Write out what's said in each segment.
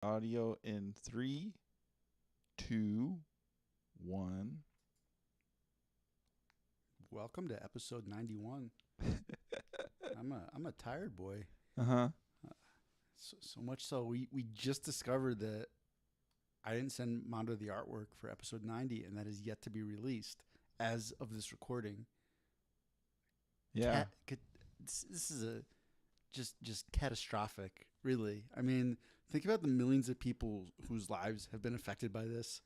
Audio in 3, 2, 1. Welcome to episode 91. I'm a tired boy. Uh-huh. So much so we just discovered that I didn't send Mondo the artwork for episode 90, and that is yet to be released as of this recording. Yeah. This is a just catastrophic, really. I mean, think about the millions of people whose lives have been affected by this.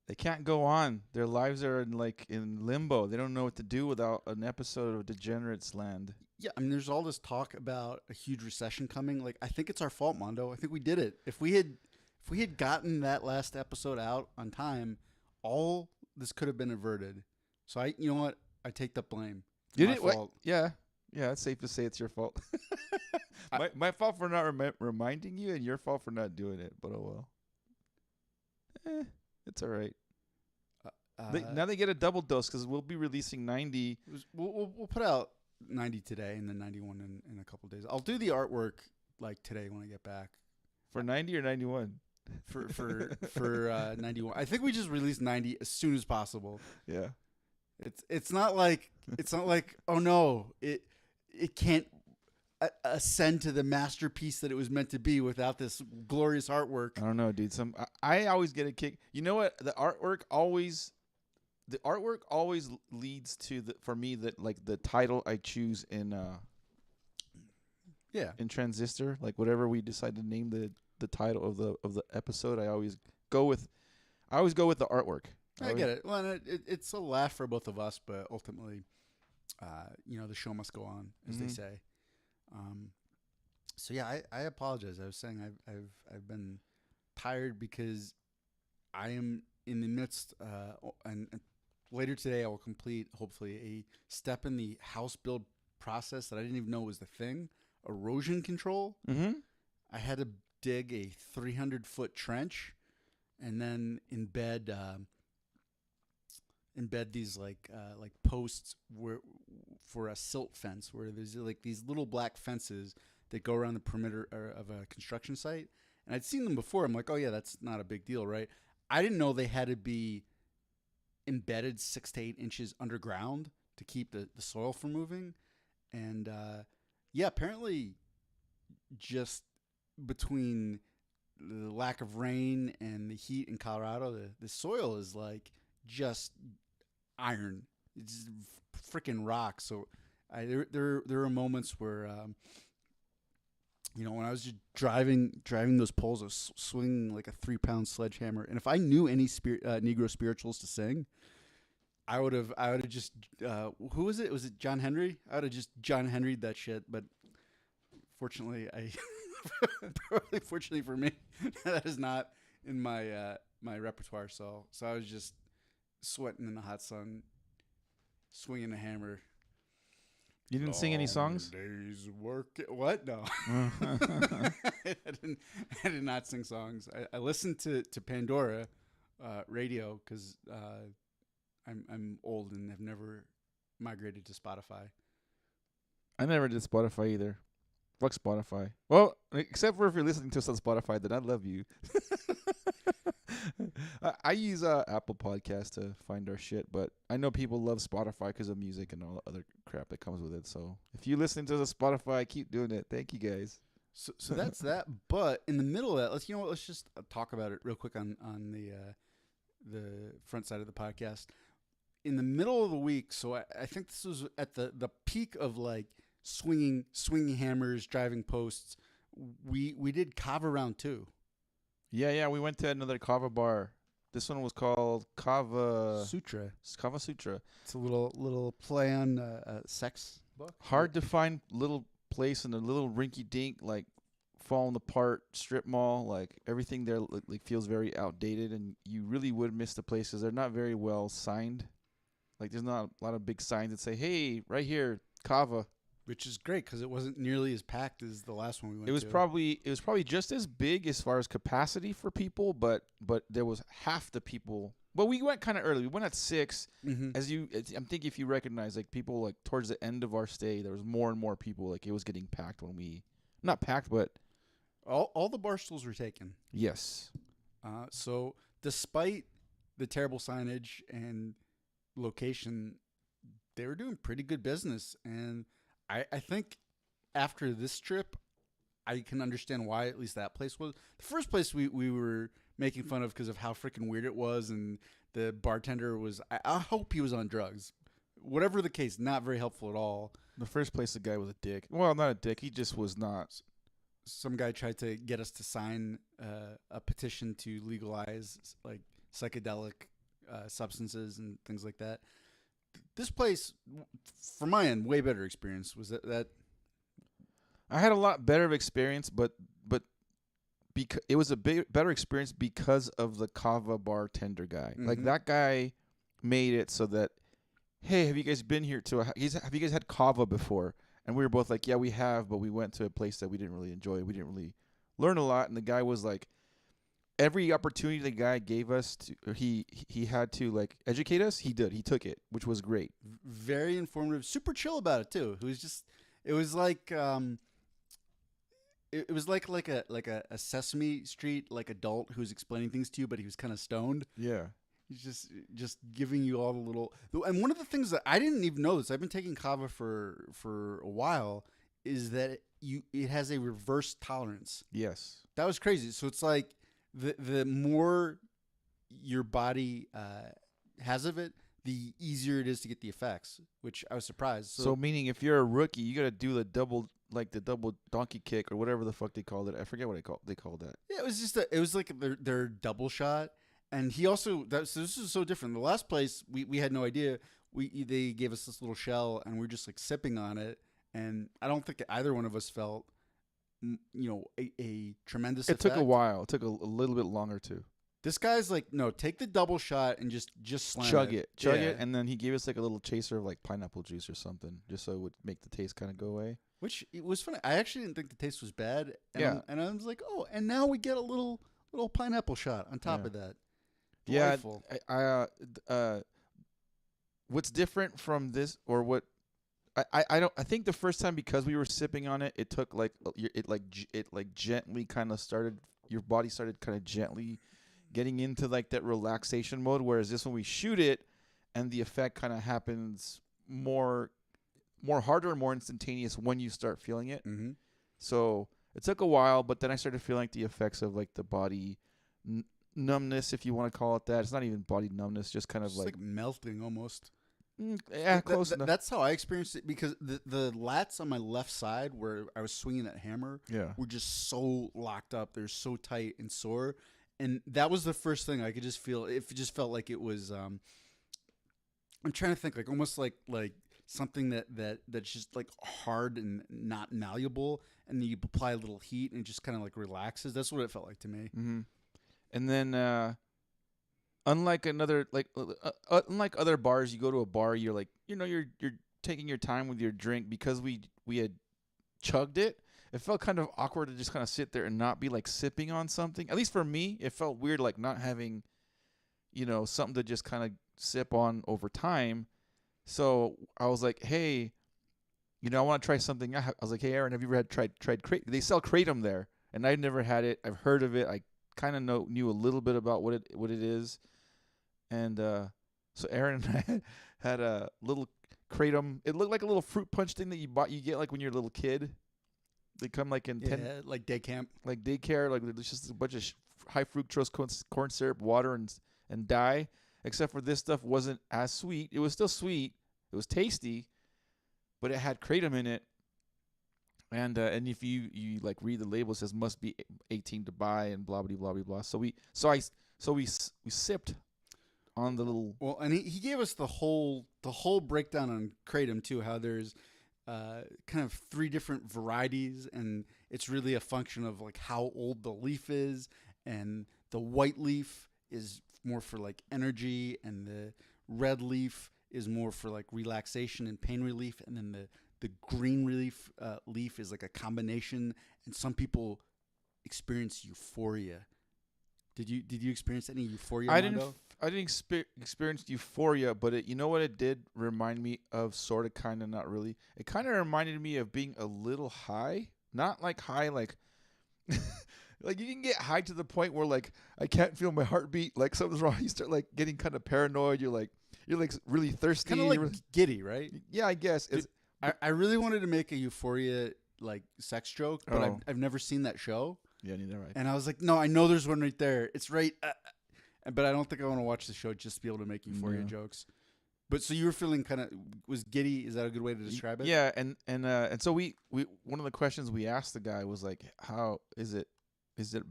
They can't go on. Their lives are in limbo. They don't know what to do without an episode of Degenerates Land. Yeah, I mean, there's all this talk about a huge recession coming. Like, I think it's our fault, Mondo. I think we did it. If we had gotten that last episode out on time, all this could have been averted. So you know what? I take the blame. It's Did my it? What? fault. Yeah. Yeah, it's safe to say it's your fault. my fault for not reminding you, and your fault for not doing it. But oh well. It's all right. Now they get a double dose because we'll be releasing 90. We'll put out 90 today and then 91 in a couple of days. I'll do the artwork like today when I get back For 90 or 91? for 91. I think we just release 90 as soon as possible. Yeah. It's not like oh no, it can't ascend to the masterpiece that it was meant to be without this glorious artwork. I don't know, dude. I always get a kick. You know what? The artwork always leads to for me the title I choose in Transistor, like whatever we decide to name the title of the episode. I always go with the artwork. I get it. Well, it's a laugh for both of us, but ultimately, the show must go on, as they say. So yeah, I apologize. I was saying I've been tired because I am in the midst, and later today I will complete hopefully a step in the house build process that I didn't even know was the thing. Erosion control. Mm-hmm. I had to dig a 300-foot trench, and then embed these like posts for a silt fence, where there's like these little black fences that go around the perimeter of a construction site. And I'd seen them before. I'm like, oh yeah, that's not a big deal, right? I didn't know they had to be embedded 6 to 8 inches underground to keep the soil from moving. And apparently just between the lack of rain and the heat in Colorado, the soil is like just iron. It's freaking rock. So there are moments where when I was just driving those poles, I was swinging like a 3-pound sledgehammer. And if I knew any Negro spirituals to sing, I would have just who was it? Was it John Henry? I would have just John Henry'd that shit. But fortunately, fortunately for me, that is not in my my repertoire. So I was just sweating in the hot sun, swinging a hammer. You didn't sing any songs? Days work. What? No. I did not sing songs. I listened to Pandora radio because I'm old and have never migrated to Spotify. I never did Spotify either. Fuck Spotify. Well, except for if you're listening to us on Spotify, then I love you. I use Apple Podcasts to find our shit, but I know people love Spotify because of music and all the other crap that comes with it. So if you listen to the Spotify, keep doing it. Thank you guys. So that's that. But in the middle of that, let's just talk about it real quick on the front side of the podcast. In the middle of the week, so I think this was at the peak of like swinging hammers, driving posts. We did Kava round 2. Yeah, we went to another Kava bar. This one was called Kava Sutra. Kava Sutra. It's a little play on sex book. Hard to find little place in a little rinky-dink, like falling apart strip mall. Like everything there like feels very outdated, and you really would miss the places. They're not very well signed. Like there's not a lot of big signs that say, "Hey, right here, Kava." Which is great because it wasn't nearly as packed as the last one we went to. It was probably just as big as far as capacity for people, but there was half the people. Well, we went kind of early. We went at 6. Mm-hmm. I'm thinking if you recognize, like people like towards the end of our stay, there was more and more people. Like it was getting packed when we, not packed, but All the bar stools were taken. Yes. So despite the terrible signage and location, they were doing pretty good business. And I think after this trip, I can understand why at least that place was. The first place we were making fun of because of how freaking weird it was. And the bartender was, I hope he was on drugs. Whatever the case, not very helpful at all. The first place, the guy was a dick. Well, not a dick. He just was not. Some guy tried to get us to sign a petition to legalize like psychedelic substances and things like that. This place, from my end, way better experience. Was that I had a lot better of experience, but because it was a better experience because of the kava bartender guy. Like that guy made it so that, hey, have you guys been here to have you guys had kava before? And we were both like, yeah, we have, but we went to a place that we didn't really enjoy. We didn't really learn a lot. And the guy was like, every opportunity the guy gave us to, or he had to like educate us. He did. He took it, which was great. Very informative, super chill about it too. It was like it was like a Sesame Street like adult who was explaining things to you, but he was kind of stoned. Yeah. He's just giving you all the little. And one of the things that I didn't even know this, I've been taking kava for a while, is that it has a reverse tolerance. Yes. That was crazy. So it's like the more your body has of it, the easier it is to get the effects, which I was surprised. So meaning if you're a rookie, you got to do the double donkey kick or whatever the fuck they called it. I forget what they called that. Yeah, it was like their double shot. And he also this is so different. The last place we had no idea. They gave us this little shell and we were just like sipping on it. And I don't think either one of us felt a tremendous. It took a while. It took a little bit longer too. This guy's like, no, take the double shot and just slam chug it, and then he gave us like a little chaser of like pineapple juice or something, just so it would make the taste kind of go away. Which it was funny. I actually didn't think the taste was bad. And and I was like, oh, and now we get a little pineapple shot on top of that. Delightful. Yeah. What's different from this, or what? I think the first time, because we were sipping on it, it took like it gently kind of started. Your body started kind of gently getting into like that relaxation mode. Whereas this, when we shoot it, and the effect kind of happens more harder and more instantaneous when you start feeling it. Mm-hmm. So it took a while, but then I started feeling like the effects of like the body numbness, if you want to call it that. It's not even body numbness, just kind of like melting almost. Yeah, close enough. That's how I experienced it, because the lats on my left side where I was swinging that hammer were just so locked up. They're so tight and sore. And that was the first thing I could just feel. It just felt like it was, I'm trying to think, like almost like something that's just like hard and not malleable. And then you apply a little heat and it just kind of like relaxes. That's what it felt like to me. Mm-hmm. And then, unlike other bars, you go to a bar, you're like, you're taking your time with your drink, because we had chugged it. It felt kind of awkward to just kind of sit there and not be like sipping on something. At least for me, it felt weird, like not having, something to just kind of sip on over time. So I was like, hey, I want to try something. I was like, hey, Aaron, have you ever tried Kratom? They sell Kratom there, and I've never had it. I've heard of it. I kind of knew a little bit about what it is. And so Aaron and I had a little Kratom. It looked like a little fruit punch thing that you get like when you're a little kid. They come like in like day camp, like daycare. Like there's just a bunch of high fructose corn syrup, water, and dye. Except for this stuff wasn't as sweet. It was still sweet. It was tasty, but it had Kratom in it. And if you like read the label, it says must be 18 to buy and blah blah blah blah blah. So we sipped on the little. Well, and he gave us the whole breakdown on Kratom too. How there's kind of 3 different varieties, and it's really a function of like how old the leaf is, and the white leaf is more for like energy, and the red leaf is more for like relaxation and pain relief, and then the green leaf is like a combination, and some people experience euphoria. Did you experience any euphoria? I didn't experience euphoria, but it did remind me of, sort of, kind of, not really. It kind of reminded me of being a little high, not like high, like Like you can get high to the point where like I can't feel my heartbeat. Like something's wrong. You start like getting kind of paranoid. You're like really thirsty. Kind of like really, giddy, right? yeah, I guess. It's, I really wanted to make a Euphoria like sex joke, but Oh. I've never seen that show, yeah, neither right. and I was like, no, I know there's one right there. It's right, but I don't think I want to watch the show just to be able to make Euphoria No. jokes. But so you were feeling kind of was giddy? Is that a good way to describe it? Yeah, and so we one of the questions we asked the guy was like, how is it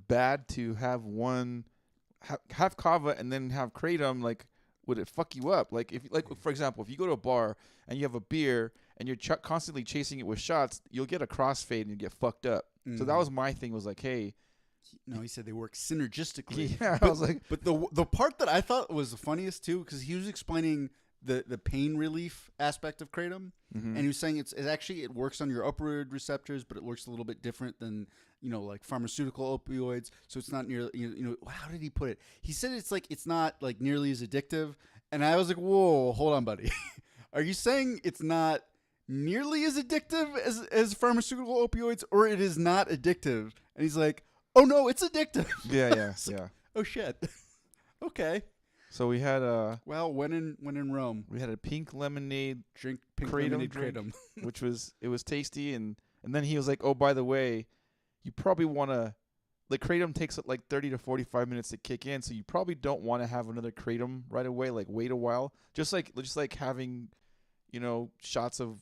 bad to have have kava and then have kratom? Like, would it fuck you up? Like, if like for example, if you go to a bar and you have a beer and you're constantly chasing it with shots, you'll get a crossfade and you get fucked up. So that was my thing. Was like, hey, No, he said they work synergistically. yeah, but, I was like, but the part that I thought was the funniest too, because he was explaining the pain relief aspect of kratom, and he was saying it's actually it works on your opioid receptors, but it works a little bit different than like pharmaceutical opioids. So it's not nearly how did he put it? He said it's not like nearly as addictive, and I was like, whoa, hold on, buddy, are you saying it's not nearly as addictive as pharmaceutical opioids, or it is not addictive? And he's like, oh no, it's addictive. yeah. Oh shit. Okay. So we had Well, when in Rome, we had a pink lemonade, drink pink Kratom lemonade drink. kratom. which was tasty, and then he was like, oh, by the way, you probably want to, like, kratom takes like 30 to 45 minutes to kick in, so you probably don't want to have another kratom right away. Like, wait a while, just like having, shots of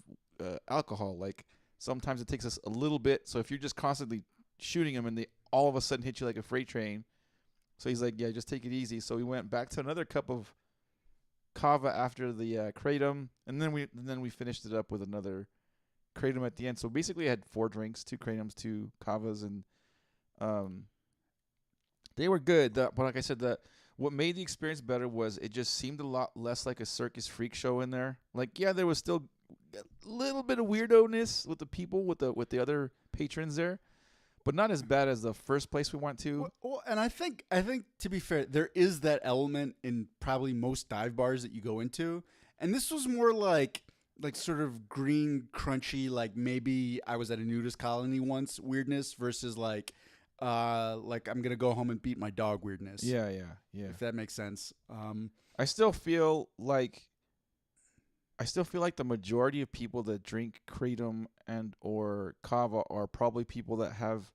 alcohol. Like sometimes it takes us a little bit. So if you're just constantly shooting them and they all of a sudden hit you like a freight train. So he's like, yeah, just take it easy. So we went back to another cup of kava after the kratom, and then we finished it up with another kratom at the end. So basically I had 4 drinks, 2 kratoms, 2 kavas, and they were good. But like I said, what made the experience better was it just seemed a lot less like a circus freak show in there. Like, yeah, there was still a little bit of weirdo-ness with the people, with the other patrons there, but not as bad as the first place we went to. Well, and I think to be fair, there is that element in probably most dive bars that you go into, and this was more like sort of green, crunchy, like maybe I was at a nudist colony once weirdness versus like I'm gonna go home and beat my dog weirdness. Yeah. If that makes sense. I still feel like the majority of people that drink kratom and or kava are probably people that have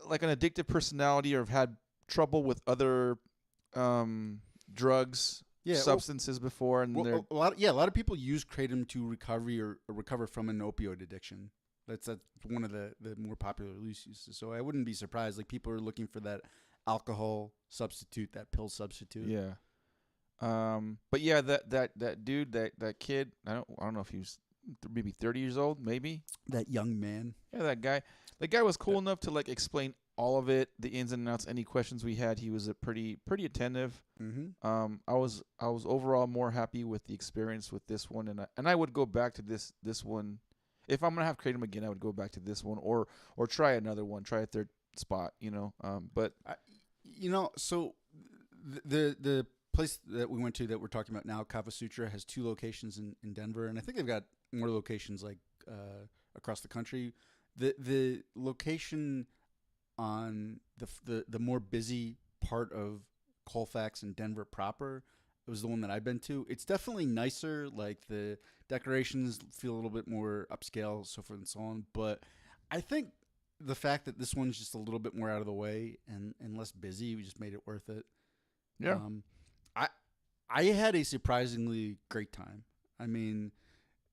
like an addictive personality or have had trouble with other drugs, substances before, and they're a lot of people use kratom to recover from an opioid addiction. That's one of the more popular uses. So I wouldn't be surprised. Like people are looking for that alcohol substitute, that pill substitute. yeah. But yeah, that dude, that kid, I don't know if he was maybe 30 years old, maybe. That young man. Yeah, that guy. The guy was cool enough to like explain all of it, the ins and outs, any questions we had. He was pretty attentive. Mm-hmm. I was overall more happy with the experience with this one, and I would go back to this one. If I'm gonna have kratom again, I would go back to this one or try another one, try a third spot, But so the place that we went to that we're talking about now, Kava Sutra, has 2 locations in Denver, and I think they've got more locations like across the country. The location on the more busy part of Colfax and Denver proper was the one that I've been to. It's definitely nicer. Like the decorations feel a little bit more upscale, so forth and so on. But I think the fact that this one's just a little bit more out of the way and less busy, we just made it worth it. yeah, I had a surprisingly great time. I mean,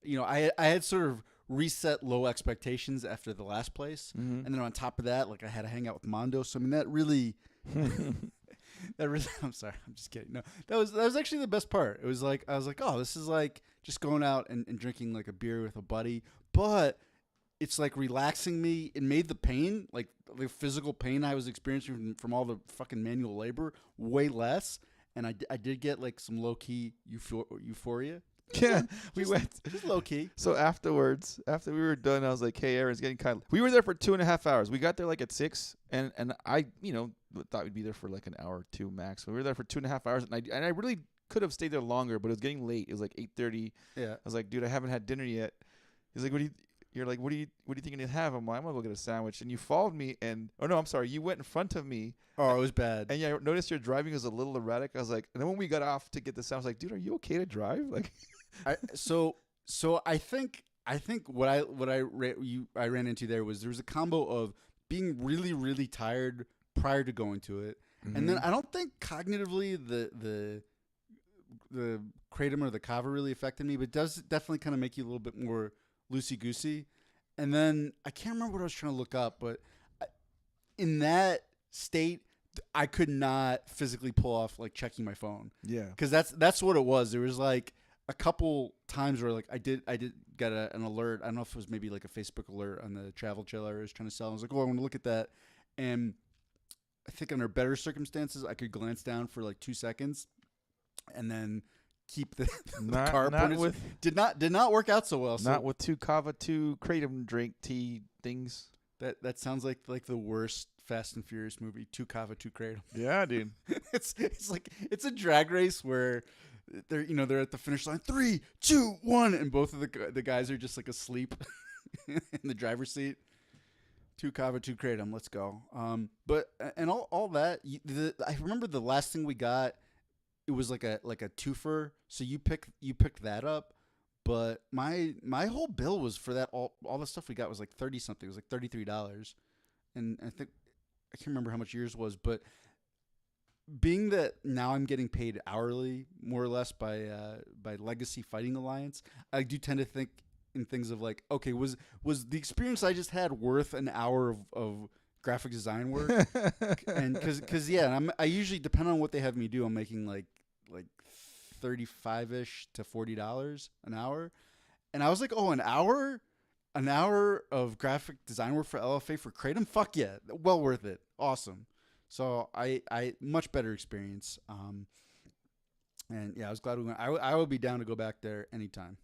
I had sort of reset low expectations after the last place, and then on top of that, like I had to hang out with Mondo. So I mean, that really, I'm sorry, I'm just kidding. No, that was actually the best part. It was like I was like, oh, this is like just going out and drinking like a beer with a buddy, but it's like relaxing me. It made the pain, like the physical pain I was experiencing from all the fucking manual labor, way less. And I did get like some low key euphoria. Yeah, we went just low key. So afterwards, after we were done, I was like, "Hey, Aaron's getting kind of." We were there for 2.5 hours. We got there like at 6, and I thought we'd be there for like an hour or 2 max. We were there for 2.5 hours, and I really could have stayed there longer, but it was getting late. It was like 8:30. Yeah, I was like, "Dude, I haven't had dinner yet." He's like, "What do you?" you're like, what do you think I need to have? I'm like, I'm gonna go get a sandwich. And you followed me, and no, I'm sorry, you went in front of me. Oh, it was bad. And yeah, I noticed your driving was a little erratic. I was like, and then when we got off to get the sandwich, I was like, dude, are you okay to drive? Like, So I think what I ran into there was a combo of being really really tired prior to going to it, and then I don't think cognitively the kratom or the kava really affected me, but it does definitely kind of make you a little bit more loosey goosey. And then I can't remember what I was trying to look up, but in that state, I could not physically pull off like checking my phone. Yeah, because that's what it was. There was like a couple times where like I did get an alert. I don't know if it was maybe like a Facebook alert on the travel trailer I was trying to sell. I was like, oh, I want to look at that. And I think under better circumstances, I could glance down for like 2 seconds and then keep the car pointed. With did not work out so well. Not with 2 kava, 2 kratom drink tea things. That sounds like the worst Fast and Furious movie. 2 kava, 2 kratom. Yeah, dude. It's like it's a drag race where they're at the finish line. 3, 2, 1, and both of the guys are just like asleep in the driver's seat. 2 kava, 2 kratom. Let's go. But and all that. I remember the last thing we got. It was like a twofer. So you picked that up. But my whole bill was for that all the stuff we got was like 30 something. It was like $33, and I can't remember how much yours was. But being that now I'm getting paid hourly, more or less by Legacy Fighting Alliance, I do tend to think in things of like, okay, was the experience I just had worth an hour of graphic design work? And because I usually, depending on what they have me do, I'm making like $35-ish to $40 an hour. And I was like, oh, an hour of graphic design work for LFA for Kratom? Fuck yeah. Well worth it. Awesome. So I much better experience. And yeah, I was glad we went. I would be down to go back there anytime.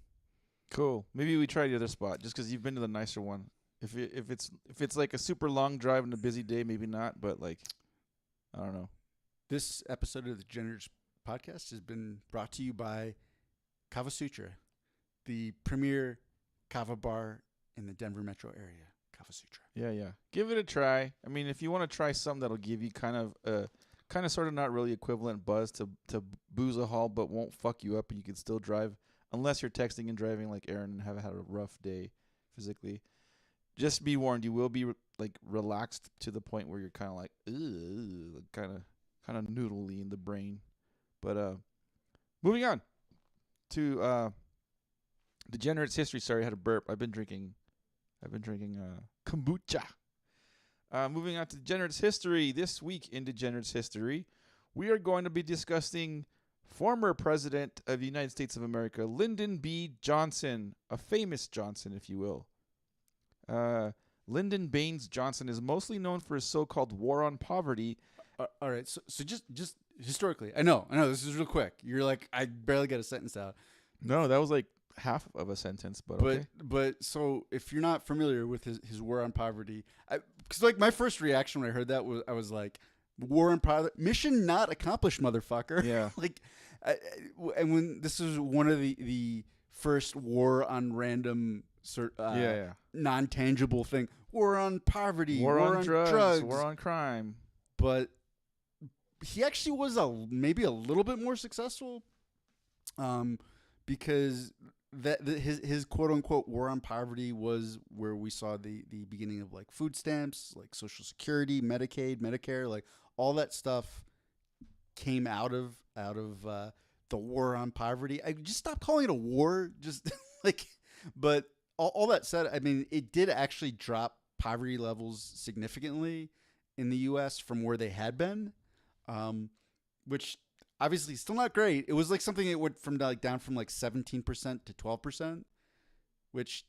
Cool. Maybe we try the other spot just because you've been to the nicer one. If it's like a super long drive and a busy day, maybe not. But like, I don't know. This episode of the Generous Podcast has been brought to you by Kava Sutra, the premier kava bar in the Denver metro area. Kava Sutra. Yeah. Give it a try. I mean, if you want to try something that'll give you kind of sort of not really equivalent buzz to booze a haul, but won't fuck you up and you can still drive, unless you're texting and driving like Aaron and have had a rough day physically. Just be warned, you will be relaxed to the point where you're kind of like, kind of noodly in the brain. But moving on to Degenerate's history. Sorry, I had a burp. I've been drinking kombucha. Moving on to Degenerate's history. This week in Degenerate's history, we are going to be discussing former president of the United States of America, Lyndon B. Johnson, a famous Johnson, if you will. Lyndon Baines Johnson is mostly known for his so-called war on poverty. All right, so just historically, I know, this is real quick. You're like, I barely got a sentence out. No, that was like half of a sentence, but okay. But so if you're not familiar with his war on poverty, because like my first reaction when I heard that was I was like, war on poverty, mission not accomplished, motherfucker. Yeah. And when this was one of the first war on random non-tangible thing, war on poverty, war on drugs, war on crime. But he actually was maybe a little bit more successful, because his quote unquote war on poverty was where we saw the beginning of like food stamps, like Social Security, Medicaid, Medicare, like all that stuff came out of the war on poverty. I just stopped calling it a war, just but all that said, I mean, it did actually drop poverty levels significantly in the U.S. from where they had been, which obviously still not great. It was like something that went from down from 17% to 12%, which,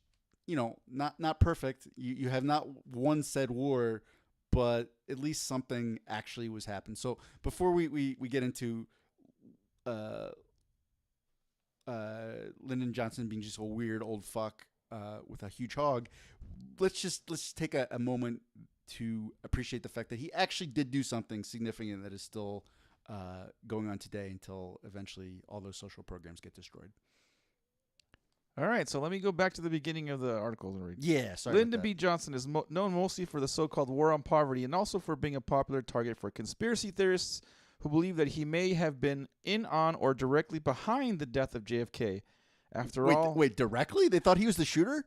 not perfect. You have not won said war, but at least something actually was happening. So before we get into Lyndon Johnson being just a weird old fuck with a huge hog, let's take a moment to appreciate the fact that he actually did do something significant that is still going on today until eventually all those social programs get destroyed. All right, so let me go back to the beginning of the article and read. Yeah, sorry. Lyndon B. Johnson is known mostly for the so-called war on poverty and also for being a popular target for conspiracy theorists who believe that he may have been in on or directly behind the death of JFK. After all... Wait, directly? They thought he was the shooter?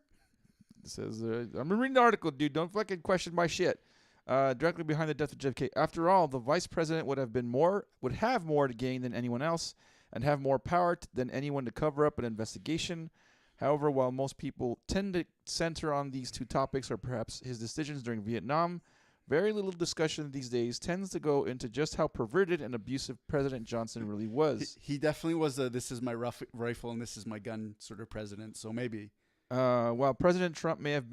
It says, I'm reading the article, dude. Don't fucking question my shit. Directly behind the death of JFK. After all, the vice president would have more to gain than anyone else and have more power than anyone to cover up an investigation. However, while most people tend to center on these two topics or perhaps his decisions during Vietnam, very little discussion these days tends to go into just how perverted and abusive President Johnson really was. He definitely was a this is my rifle and this is my gun sort of president, so maybe. While President Trump may have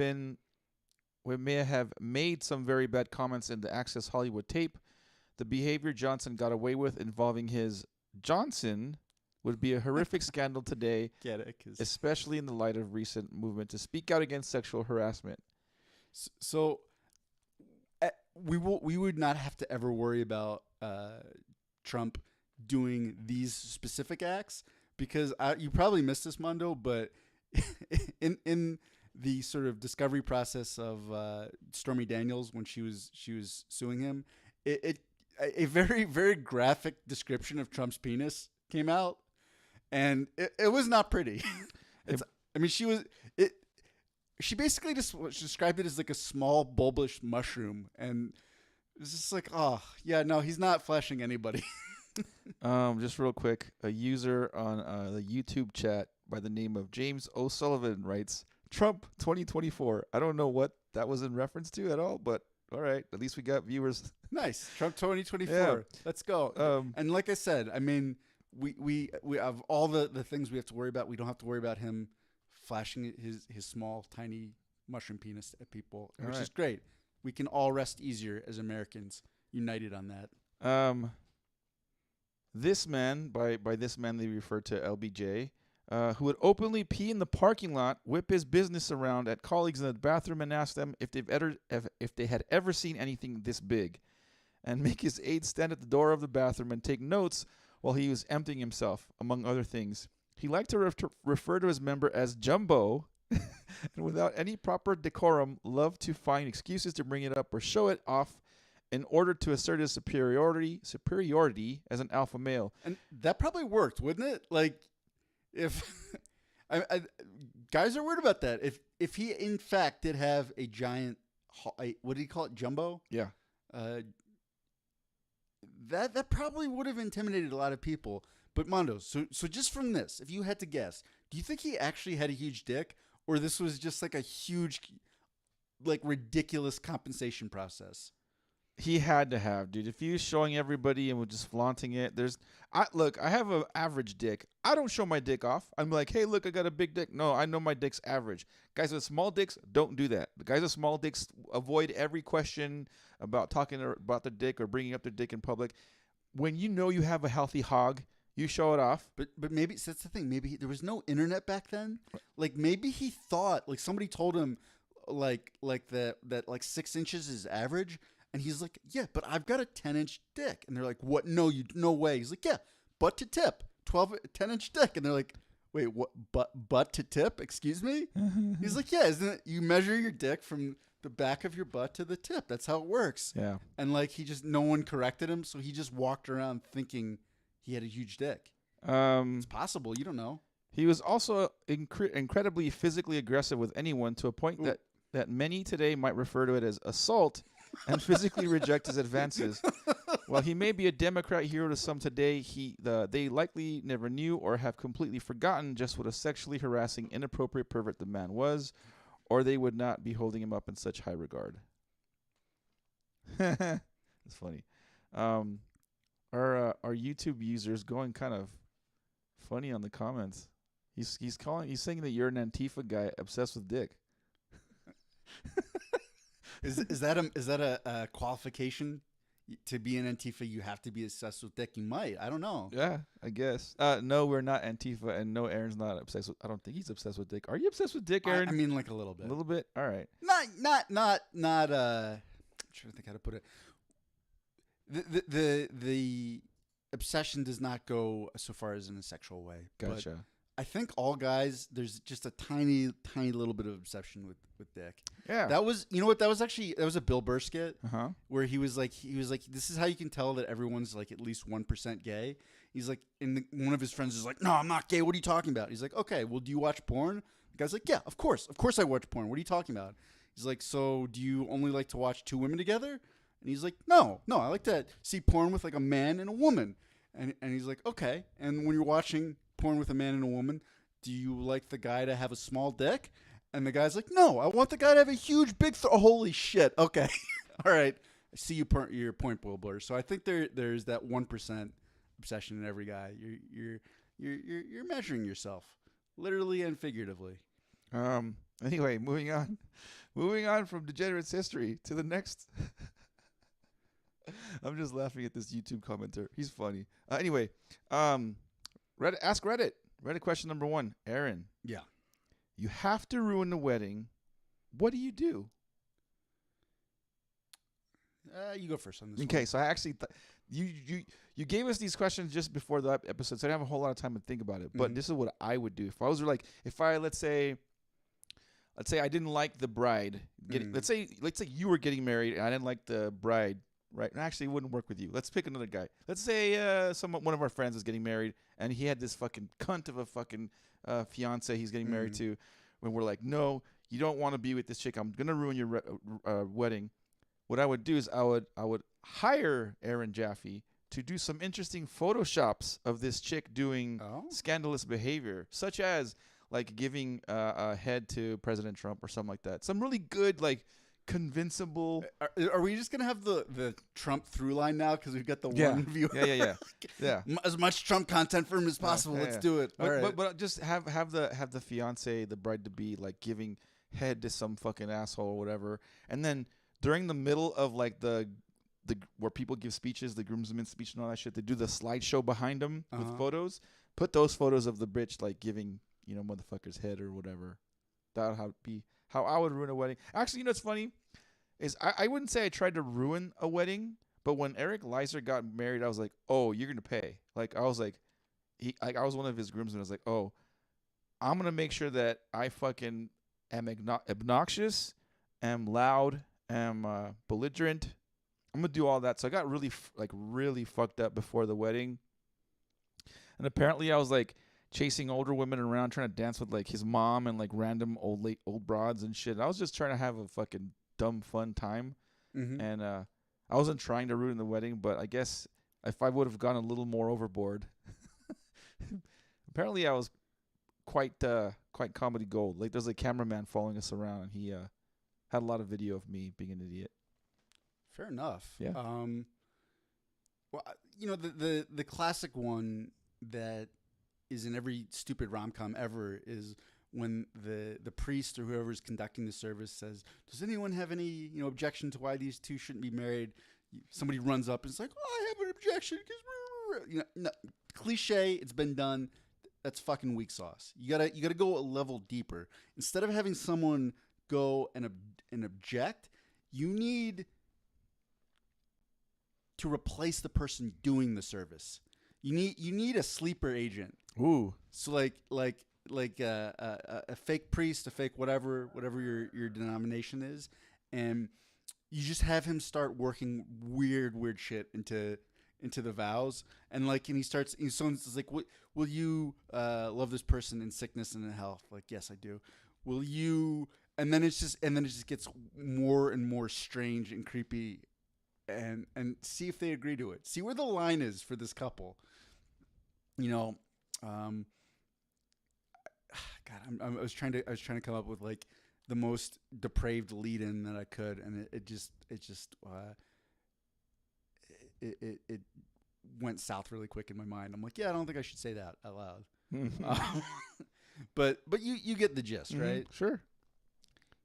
made some very bad comments in the Access Hollywood tape, the behavior Johnson got away with involving his Johnson would be a horrific scandal today, especially in the light of recent movement to speak out against sexual harassment. So we would not have to ever worry about Trump doing these specific acts because you probably missed this, Mondo, but in the sort of discovery process of Stormy Daniels when she was suing him, a very, very graphic description of Trump's penis came out. And it was not pretty. She basically just described it as like a small bulbous mushroom, and it's just like, oh yeah, no, he's not flashing anybody. Just real quick, a user on the YouTube chat by the name of James O'Sullivan writes, "Trump 2024." I don't know what that was in reference to at all, but all right, at least we got viewers. Nice, Trump 2024. Yeah. Let's go. And like I said, I mean. We have all the things we have to worry about. We don't have to worry about him flashing his small, tiny mushroom penis at people, which is great. We can all rest easier as Americans, united on that. This man, by this man they refer to LBJ, who would openly pee in the parking lot, whip his business around at colleagues in the bathroom and ask them if they had ever seen anything this big, and make his aides stand at the door of the bathroom and take notes while he was emptying himself, among other things. He liked to refer to his member as Jumbo, and without any proper decorum, loved to find excuses to bring it up or show it off in order to assert his superiority as an alpha male. And that probably worked, wouldn't it? Like, if guys are worried about that. If he in fact did have a giant, what did he call it, Jumbo? Yeah. That probably would have intimidated a lot of people. But Mondo, so just from this, if you had to guess, do you think he actually had a huge dick, or this was just like a huge, like ridiculous compensation process? He had to have, dude. If he was showing everybody and was just flaunting it, I have an average dick. I don't show my dick off. I'm like, hey, look, I got a big dick. No, I know my dick's average. Guys with small dicks, don't do that. The guys with small dicks avoid every question about talking about their dick or bringing up their dick in public. When you know you have a healthy hog, you show it off. But maybe that's the thing. Maybe there was no internet back then. Like maybe he thought like somebody told him like that 6 inches is average. And he's like, yeah, but I've got a 10-inch dick. And they're like, what? No, no way. He's like, yeah, butt to tip, 10-inch dick. And they're like, wait, what? Butt to tip? Excuse me? He's like, yeah, isn't it? You measure your dick from the back of your butt to the tip. That's how it works. Yeah. And like no one corrected him, so he just walked around thinking he had a huge dick. It's possible. You don't know. He was also incredibly physically aggressive with anyone to a point that many today might refer to it as assault and physically reject his advances. While he may be a Democrat hero to some today, they likely never knew or have completely forgotten just what a sexually harassing, inappropriate pervert the man was, or they would not be holding him up in such high regard. That's funny. Our YouTube users going kind of funny on the comments. He's saying that you're an Antifa guy obsessed with dick. Is that a qualification to be an Antifa? You have to be obsessed with dick. You might. I don't know. Yeah, I guess. No, we're not Antifa, and no, Aaron's not obsessed with. I don't think he's obsessed with dick. Are you obsessed with dick, Aaron? I mean, like a little bit. A little bit. All right. Not. I'm trying to think how to put it. The obsession does not go so far as in a sexual way. Gotcha. I think all guys, there's just a tiny little bit of obsession with dick. Yeah. That was, you know what? That was a Bill Burr skit Uh-huh. where he was like, this is how you can tell that everyone's like at least 1% gay. He's like, one of his friends is like, no, I'm not gay. What are you talking about? He's like, okay, well, do you watch porn? The guy's like, yeah, of course I watch porn. What are you talking about? He's like, so do you only like to watch two women together? And he's like, no, I like to see porn with like a man and a woman. And he's like, okay. And when you're watching porn with a man and a woman, do you like the guy to have a small dick? And the guy's like, no, I want the guy to have a huge big holy shit. Okay. All right. I see your point, Bill Burr. So I think there's that 1% obsession in every guy. You're measuring yourself, literally and figuratively. Anyway, moving on from Degenerates history to the next. I'm just laughing at this YouTube commenter. He's funny. Anyway, Reddit, ask Reddit. Reddit question number 1. Aaron. Yeah. You have to ruin the wedding. What do you do? You go first on this. Okay, so I actually you gave us these questions just before the episode, so I didn't have a whole lot of time to think about it. But this is what I would do if I was like, let's say I didn't like the bride. Let's say you were getting married and I didn't like the bride. Right, and actually, it wouldn't work with you. Let's pick another guy. Let's say one of our friends is getting married, and he had this fucking cunt of a fucking fiance he's getting married to. When we're like, no, you don't want to be with this chick. I'm gonna ruin your wedding. What I would do is I would hire Aaron Jaffe to do some interesting photoshops of this chick doing scandalous behavior, such as like giving a head to President Trump or something like that. Some really good like. Convincible. Are we just gonna have the Trump through line now because we've got the one viewer? Yeah. As much Trump content for him as possible. Let's do it. But just have the fiance, the bride to be, like giving head to some fucking asshole or whatever, and then during the middle of like the where people give speeches, the groomsmen speech and all that shit, they do the slideshow behind them with photos. Put those photos of the bitch like giving motherfucker's head or whatever. That would be how I would ruin a wedding. Actually, what's funny is I wouldn't say I tried to ruin a wedding, but when Eric Leiser got married, I was like, oh, you're gonna pay. Like I was like, I was one of his groomsmen. I was like, oh, I'm gonna make sure that I fucking am obnoxious, am loud, am belligerent. I'm gonna do all that. So I got really fucked up before the wedding, and apparently I was like chasing older women around, trying to dance with like his mom and like random old broads and shit. I was just trying to have a fucking dumb fun time, and I wasn't trying to ruin the wedding. But I guess if I would have gone a little more overboard, apparently I was quite comedy gold. Like there's a cameraman following us around, and he had a lot of video of me being an idiot. Fair enough. Yeah. Well, the classic one that is in every stupid rom-com ever is when the priest or whoever's conducting the service says, does anyone have any objection to why these two shouldn't be married? Somebody runs up and is like, oh, I have an objection because no, cliche, it's been done. That's fucking weak sauce. You gotta go a level deeper. Instead of having someone go and object, you need to replace the person doing the service. You need a sleeper agent. Ooh. So like a fake priest, a fake whatever your denomination is, and you just have him start working weird shit into the vows, and he starts. Someone's like, "Will you love this person in sickness and in health?" Like, yes, I do. Will you? And then it just gets more and more strange and creepy, and see if they agree to it. See where the line is for this couple. God, I was trying to come up with like the most depraved lead-in that I could, and it went south really quick in my mind. I'm like, yeah, I don't think I should say that out loud. But you get the gist, right? Sure.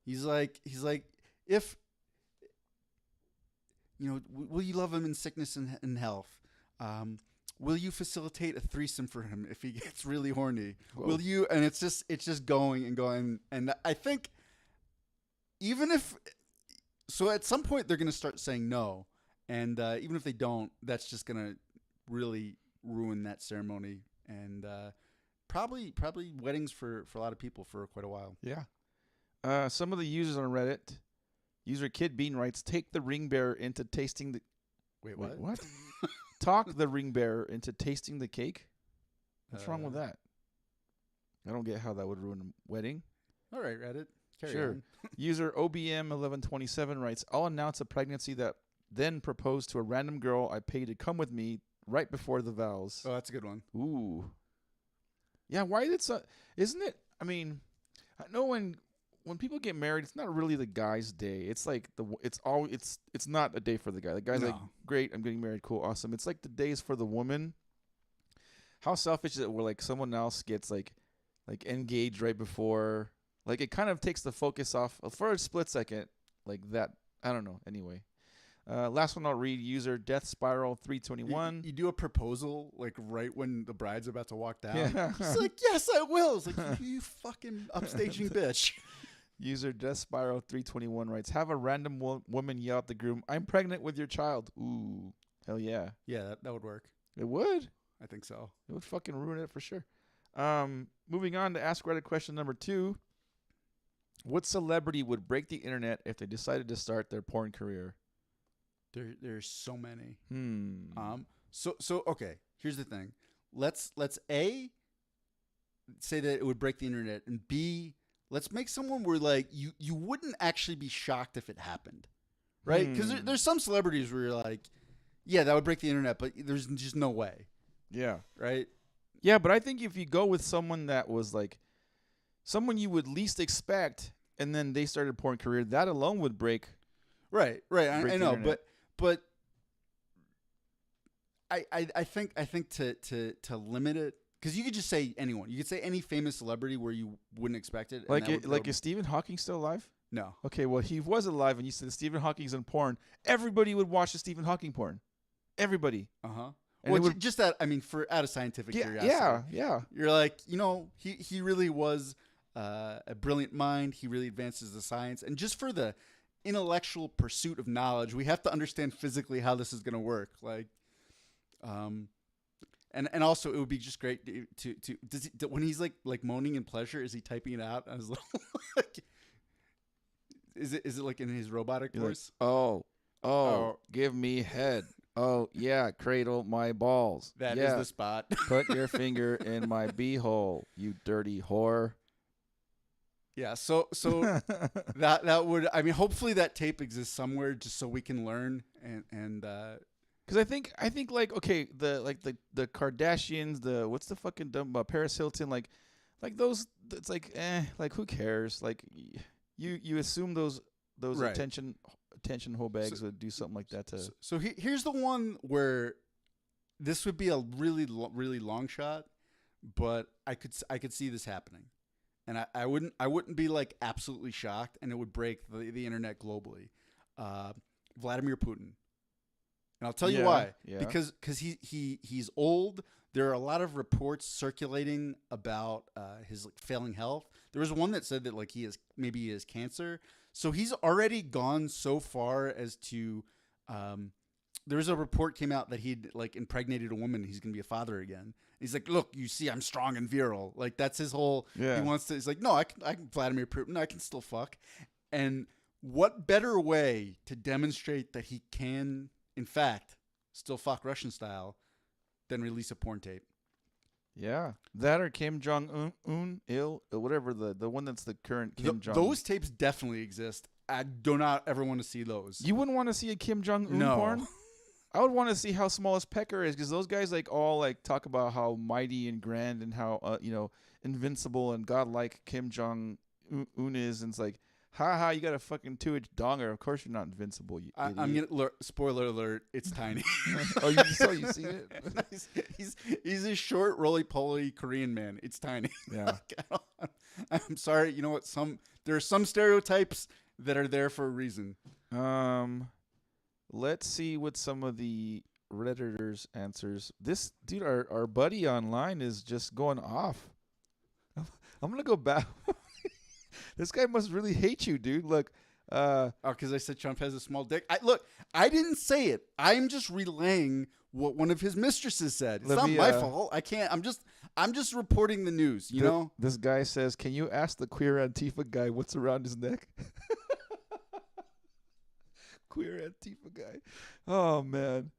He's like, if will you love him in sickness and in health? Will you facilitate a threesome for him if he gets really horny? Whoa. Will you? And it's just going and going. And I think even if so, at some point they're going to start saying no. And even if they don't, that's just going to really ruin that ceremony. And Probably weddings for a lot of people for quite a while. Yeah. Some of the users on Reddit, user Kid Bean writes, take the ring bearer into tasting the... Wait, Wait, what? what? Talk the ring bearer into tasting the cake? What's wrong with that? I don't get how that would ruin a wedding. All right, Reddit. Carry Sure. on. User OBM1127 writes, I'll announce a pregnancy that then propose to a random girl I paid to come with me right before the vows. Oh, that's a good one. Ooh. Yeah, why is it so... Isn't it... I mean, I know when people get married, it's not really the guy's day. It's like it's not a day for the guy. The guy's like, great, I'm getting married, cool, awesome. It's like the days for the woman. How selfish is it where like someone else gets like engaged right before? Like it kind of takes the focus off for a split second, like that. I don't know. Anyway, last one I'll read. User Death Spiral 321. You do a proposal like right when the bride's about to walk down. Yeah. She's like, yes, I will. It's like, you fucking upstaging bitch. User Death Spiral 321 writes, have a random woman yell at the groom, I'm pregnant with your child. Ooh, hell yeah. Yeah, that would work. It would. I think so. It would fucking ruin it for sure. Moving on to Ask Reddit question number 2. What celebrity would break the internet if they decided to start their porn career? There's so many. So okay, here's the thing. Let's A, say that it would break the internet, and B, let's make someone where like you wouldn't actually be shocked if it happened. Right? Because there's some celebrities where you're like, yeah, that would break the internet, but there's just no way. Yeah. Right? Yeah, but I think if you go with someone that was like someone you would least expect, and then they started a porn career, that alone would break. Right. I know, but I think to limit it, because you could just say anyone. You could say any famous celebrity where you wouldn't expect it. Is Stephen Hawking still alive? No. Okay, well he was alive, and you said Stephen Hawking's in porn. Everybody would watch the Stephen Hawking porn. Everybody. Well, just that, I mean, for out of scientific curiosity. Yeah. You're like, he really was a brilliant mind. He really advances the science. And just for the intellectual pursuit of knowledge, we have to understand physically how this is going to work. Like, and also it would be just great to when he's like moaning in pleasure, is he typing it out on his little, like, is it like in his robotic voice? Like, oh, give me head. Oh, yeah, cradle my balls. That is the spot. Put your finger in my beehole, you dirty whore. Yeah, so that would, I mean, hopefully that tape exists somewhere just so we can learn and because I think like, okay, the Kardashians, what's the fucking dumb Paris Hilton, like those, it's like like who cares? Like you assume those right. attention hoe bags would do something like that to. So here's the one where this would be a really really long shot, but I could see this happening, and I wouldn't be like absolutely shocked, and it would break the internet globally. Vladimir Putin, and I'll tell you why. Yeah. Because he's old. There are a lot of reports circulating about his like failing health. There was one that said that like he has cancer. So he's already gone so far as to, there was a report came out that he'd like impregnated a woman. He's going to be a father again. He's like, look, you see, I'm strong and virile. Like that's his whole, he wants to, he's like, no, I can Vladimir Putin. I can still fuck. And what better way to demonstrate that he can, in fact, still fuck Russian style than release a porn tape? Yeah, that or Kim Jong Un, whatever the one that's the current Kim Jong. Those tapes definitely exist. I do not ever want to see those. You wouldn't want to see a Kim Jong Un porn? I would want to see how small his pecker is, because those guys like all like talk about how mighty and grand and how invincible and godlike Kim Jong Un is, and it's like, ha, you got a fucking 2-inch donger. Of course you're not invincible. You idiot. I'm gonna spoiler alert. It's tiny. you see it? he's a short, roly-poly Korean man. It's tiny. Yeah. I'm sorry. You know what? There are some stereotypes that are there for a reason. Let's see what some of the Redditors answers. This dude, our buddy online, is just going off. I'm gonna go back. This guy must really hate you, dude. Look, because I said Trump has a small dick. I didn't say it. I'm just relaying what one of his mistresses said. It's not my fault. I can't. I'm just reporting the news. You know. This guy says, "Can you ask the queer Antifa guy what's around his neck?" Queer Antifa guy. Oh man.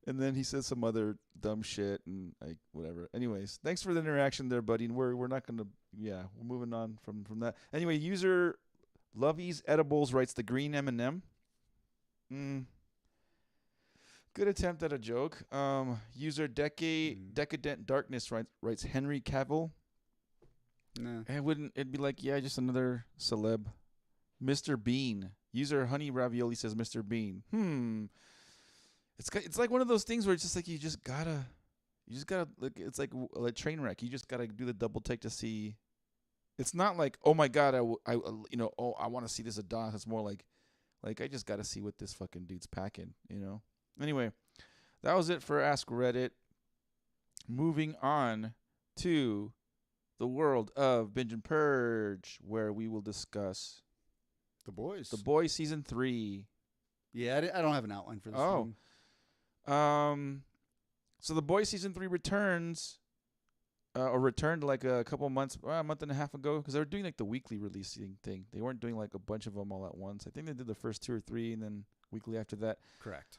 And then he says some other dumb shit and like whatever. Anyways, thanks for the interaction there, buddy. And we're not gonna we're moving on from that. Anyway, user Lovey's Edibles writes the green M&M. Good attempt at a joke. User Decadent Darkness writes Henry Cavill. Nah. It'd be like, yeah, just another celeb. Mr. Bean. User Honey Ravioli says Mr. Bean. It's like one of those things where it's just like you just gotta like it's like a train wreck. You just gotta do the double take to see. It's not like, oh my god, I want to see this Adonis. It's more like I just gotta see what this fucking dude's packing. Anyway, that was it for Ask Reddit. Moving on to the world of Binge and Purge, where we will discuss The Boys. The Boys season 3. Yeah, I don't have an outline for this one. So The Boys season 3 returns, or returned like a couple months, a month and a half ago, because they were doing like the weekly releasing thing. They weren't doing like a bunch of them all at once. I think they did the first 2 or 3, and then weekly after that. Correct.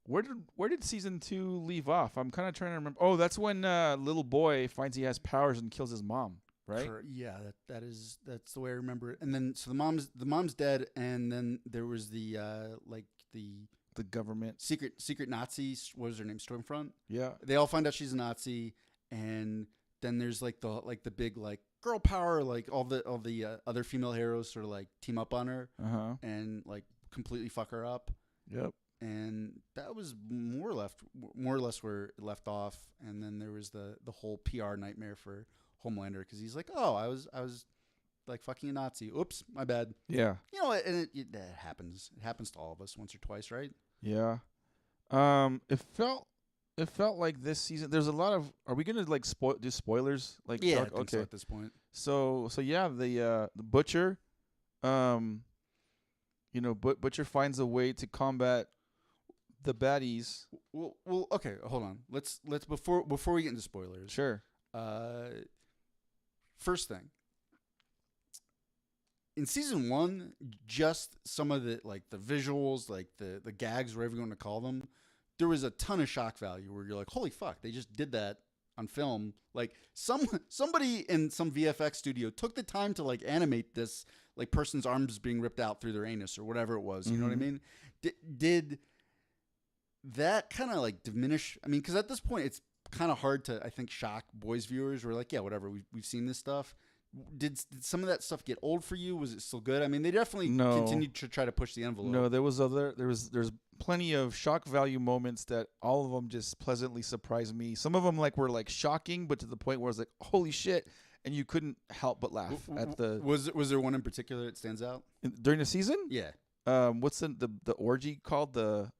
Where did season 2 leave off? I'm kind of trying to remember. Oh, that's when little boy finds he has powers and kills his mom. Right? Yeah, that's the way I remember it. And then so the mom's dead, and then there was the government secret Nazi. What was her name? Stormfront. Yeah. They all find out she's a Nazi, and then there's like the big like girl power, like all the other female heroes sort of like team up on her and like completely fuck her up. Yep. And that was more or less where it left off. And then there was the whole PR nightmare for Homelander, because he's like, oh, I was like fucking a Nazi. Oops, my bad. Yeah. And that happens. It happens to all of us once or twice, right? Yeah. It felt like this season. There's a lot of. Are we gonna like do spoilers? Like yeah, I think so at this point. So yeah, the Butcher, Butcher finds a way to combat the baddies. Well, okay, hold on. Let's before we get into spoilers. Sure. First thing. In season 1, just some of the like the visuals, like the gags, whatever you want to call them, there was a ton of shock value where you're like, holy fuck, they just did that on film. Like somebody in some VFX studio took the time to like animate this like person's arms being ripped out through their anus or whatever it was. You know what I mean? Did that kind of like diminish? I mean, because at this point it's kind of hard to, I think, shock boys viewers. We're like, yeah, whatever, we've seen this stuff. Did some of that stuff get old for you? Was it still good? I mean, they definitely continued to try to push the envelope. No, there's plenty of shock value moments that all of them just pleasantly surprised me. Some of them were shocking, but to the point where I was like, holy shit, and you couldn't help but laugh at the. Was there one in particular that stands out during the season? Yeah. What's the orgy called? The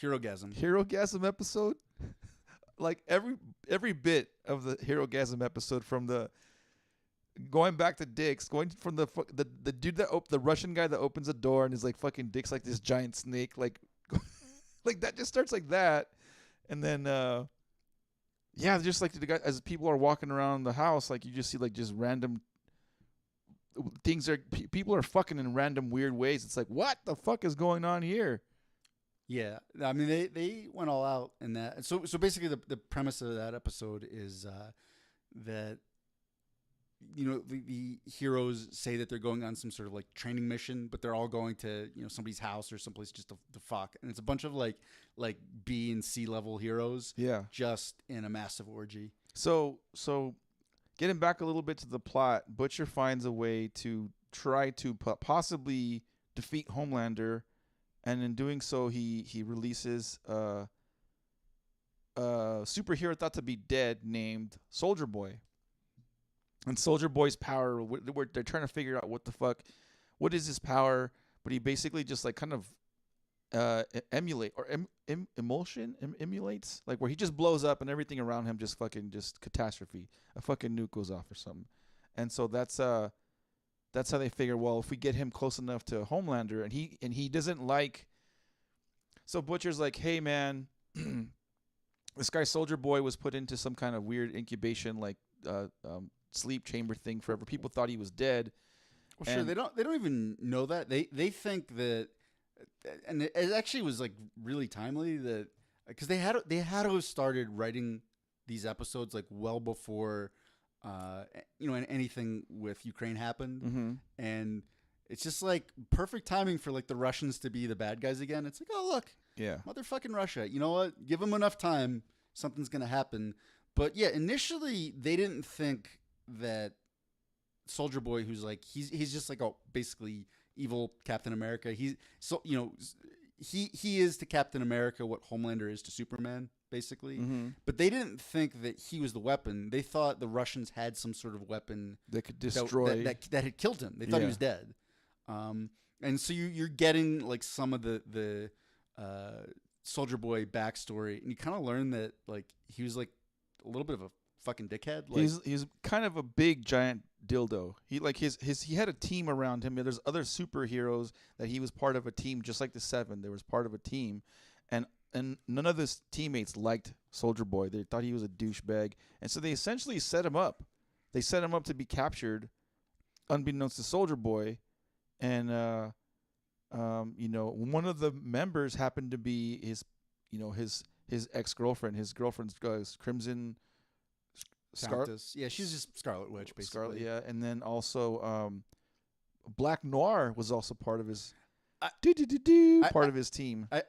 Herogasm episode. Like every bit of the Herogasm episode, from the going back to dicks, going from the dude the Russian guy that opens a door and is like fucking dicks like this giant snake, like that just starts like that, and then just like the guy, as people are walking around the house, like you just see like just random things people are fucking in random weird ways. It's like, what the fuck is going on here? Yeah, I mean they went all out in that. So basically the premise of that episode is that the heroes say that they're going on some sort of like training mission, but they're all going to somebody's house or someplace just to fuck, and it's a bunch of like B and C level heroes. Yeah, just in a massive orgy. So getting back a little bit to the plot, Butcher finds a way to try to possibly defeat Homelander. And in doing so, he releases a superhero thought to be dead named Soldier Boy. And Soldier Boy's power, they're trying to figure out what is his power, but he basically just like kind of emulates, like where he just blows up and everything around him just catastrophe. A fucking nuke goes off or something. And so that's that's how they figure. Well, if we get him close enough to Homelander, and he doesn't like. So Butcher's like, hey man, this guy Soldier Boy was put into some kind of weird incubation, like sleep chamber thing forever. People thought he was dead. Well, sure, they don't even know that. They think that, and it actually was like really timely that because they had to have started writing these episodes like well before anything with Ukraine happened, Mm-hmm. and it's just like perfect timing for like the Russians to be the bad guys again. It's like, oh look, Yeah. motherfucking Russia. You know what? Give them enough time, something's gonna happen. But yeah, initially they didn't think that Soldier Boy, who's like he's just like a basically evil Captain America. He is to Captain America what Homelander is to Superman, basically. Mm-hmm. But they didn't think that he was the weapon. They thought the Russians had some sort of weapon That could destroy. that had killed him. They thought he was dead. And so you're getting like some of the Soldier Boy backstory, and you kind of learn that like he was like a little bit of a fucking dickhead. Like, he's kind of a big giant dildo. He like he had a team around him. There's other superheroes that he was part of a team, just like the Seven. There was part of a team, and none of his teammates liked Soldier Boy. They thought he was a douchebag, and so they essentially set him up. They set him up to be captured, unbeknownst to Soldier Boy, and one of the members happened to be his ex-girlfriend. His girlfriend's Crimson. Countess. Yeah, she's just Scarlet Witch, basically. Scarlet, yeah, and then also Black Noir was also part of his part of his team. I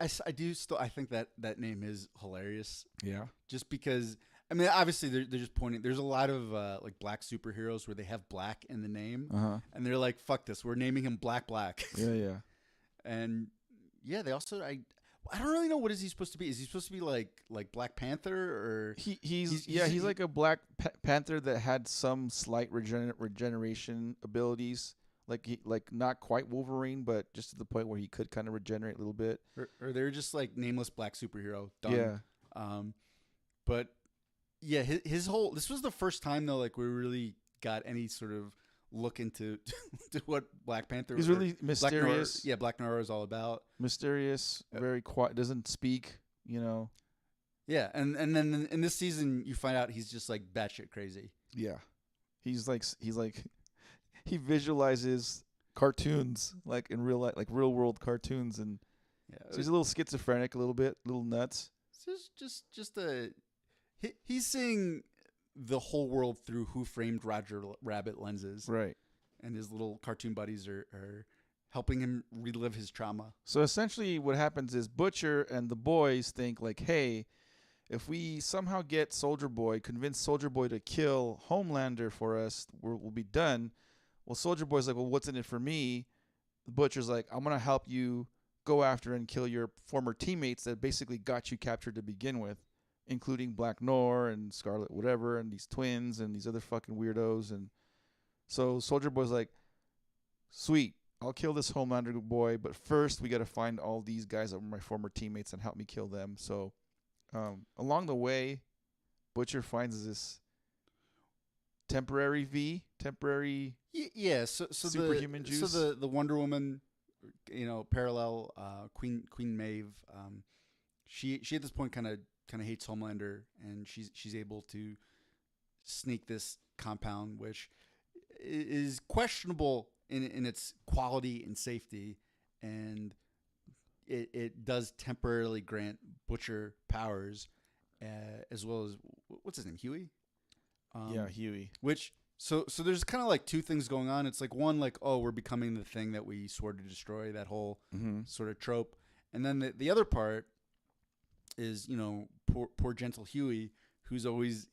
think that name is hilarious. Yeah, Just because I mean, obviously they're just pointing. There's a lot of like black superheroes where they have black in the name, and they're like, "Fuck this, we're naming him Black." Yeah. And yeah, they also I don't really know what is he supposed to be. Is he supposed to be like Black Panther or he's like a Black Panther that had some slight regeneration abilities, like not quite Wolverine, but just to the point where he could kind of regenerate a little bit. or they're just like nameless black superhero. Done. Yeah. But yeah, his whole this was the first time though like we really got any sort of look into to what Black Panther. He's really mysterious. Black Noir is all about. Mysterious, very quiet, doesn't speak. Yeah, and then in this season you find out he's just like batshit crazy. Yeah, he's like he visualizes cartoons like in real life, like real world cartoons, and so he's a little schizophrenic, a little bit, a little nuts. It's just he's seeing the whole world through Who Framed Roger Rabbit lenses, Right. and his little cartoon buddies are helping him relive his trauma. So essentially what happens is Butcher and the boys think like, hey, if we somehow get Soldier Boy, convince Soldier Boy to kill Homelander for us, we'll be done. Well, Soldier Boy's like, well, what's in it for me? The Butcher's like, I'm going to help you go after and kill your former teammates that basically got you captured to begin with, including Black Noir and Scarlet whatever and these twins and these other fucking weirdos. And so Soldier Boy's like, sweet, I'll kill this Homelander boy, but first we got to find all these guys that were my former teammates and help me kill them. So along the way, Butcher finds this temporary So superhuman juice. So the Wonder Woman, parallel Queen Maeve, she at this point kind of hates Homelander, and she's able to sneak this compound, which is questionable in its quality and safety, and it does temporarily grant Butcher powers, as well as what's his name, Huey. Huey. Which so there's kind of like two things going on. It's like one, like, oh, we're becoming the thing that we swore to destroy, that whole sort of trope, and then the other part is poor gentle Huey, who's always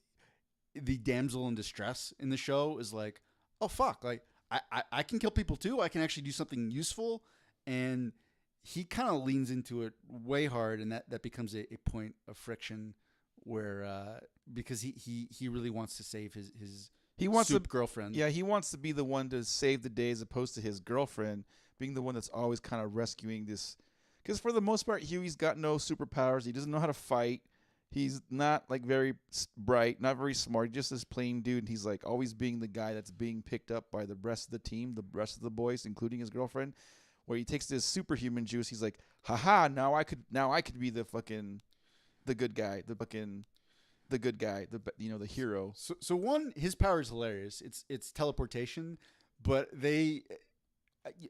the damsel in distress in the show, is like, oh fuck, like I can kill people too. I can actually do something useful, and he kind of leans into it way hard, and that becomes a point of friction where because he really wants to save his girlfriend. Yeah, he wants to be the one to save the day as opposed to his girlfriend being the one that's always kind of rescuing this. Because for the most part, Huey's got no superpowers. He doesn't know how to fight. He's not like very bright, not very smart. Just this plain dude. And he's like always being the guy that's being picked up by the rest of the team, the rest of the boys, including his girlfriend. Where he takes this superhuman juice. He's like, haha, now I could be the fucking the good guy, the good guy, the hero. So one, his power is hilarious. It's teleportation, but they,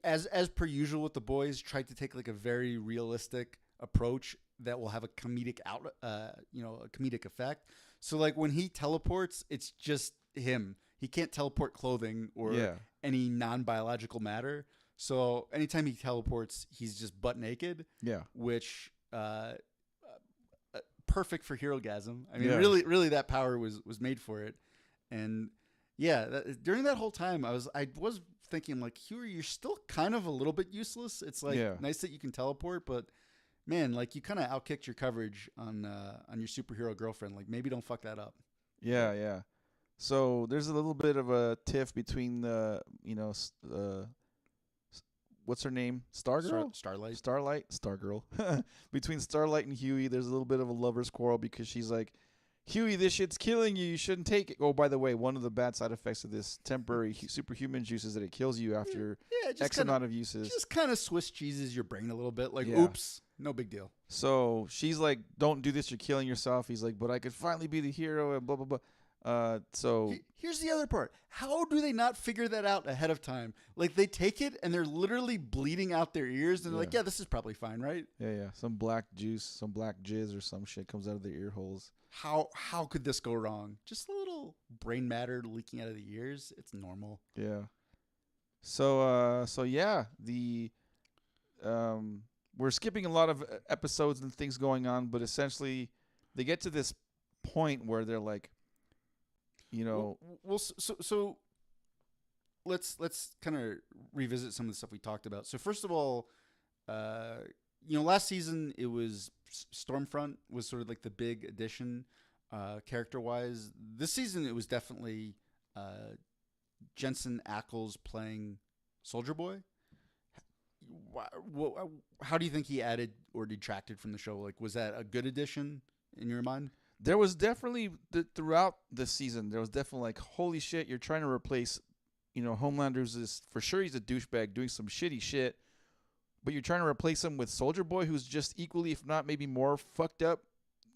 as per usual with the boys, tried to take like a very realistic approach that will have a comedic a comedic effect. So like when he teleports, it's just him. He can't teleport clothing or any non-biological matter. So anytime he teleports, he's just butt naked. Yeah. Which perfect for Herogasm. I mean, really, that power was made for it. And yeah, during that whole time, I was thinking like, Huey, you're still kind of a little bit useless. It's like nice that you can teleport, but man, like you kind of outkicked your coverage on your superhero girlfriend. Like maybe don't fuck that up. Yeah, yeah. So there's a little bit of a tiff between the what's her name? Stargirl? Stargirl. Between Starlight and Huey, there's a little bit of a lover's quarrel because she's like, Huey, this shit's killing you. You shouldn't take it. Oh, by the way, one of the bad side effects of this temporary superhuman juice is that it kills you after X amount of uses. Just kind of Swiss cheeses your brain a little bit. Like, oops, no big deal. So she's like, don't do this. You're killing yourself. He's like, but I could finally be the hero and blah, blah, blah. So here's the other part. How do they not figure that out ahead of time? Like they take it and they're literally bleeding out their ears and they're like, yeah, this is probably fine, right? Yeah. Some black juice, some black jizz or some shit comes out of their ear holes. How could this go wrong? Just a little brain matter leaking out of the ears. It's normal. Yeah. So yeah, we're skipping a lot of episodes and things going on, but essentially they get to this point where they're like, so let's kind of revisit some of the stuff we talked about. So first of all, last season it was Stormfront was sort of like the big addition, character wise. This season it was definitely Jensen Ackles playing Soldier Boy. How do you think he added or detracted from the show? Like, was that a good addition in your mind? There was definitely throughout the season, there was definitely like, holy shit, you're trying to replace, Homelander's for sure he's a douchebag doing some shitty shit, but you're trying to replace him with Soldier Boy, who's just equally, if not maybe more fucked up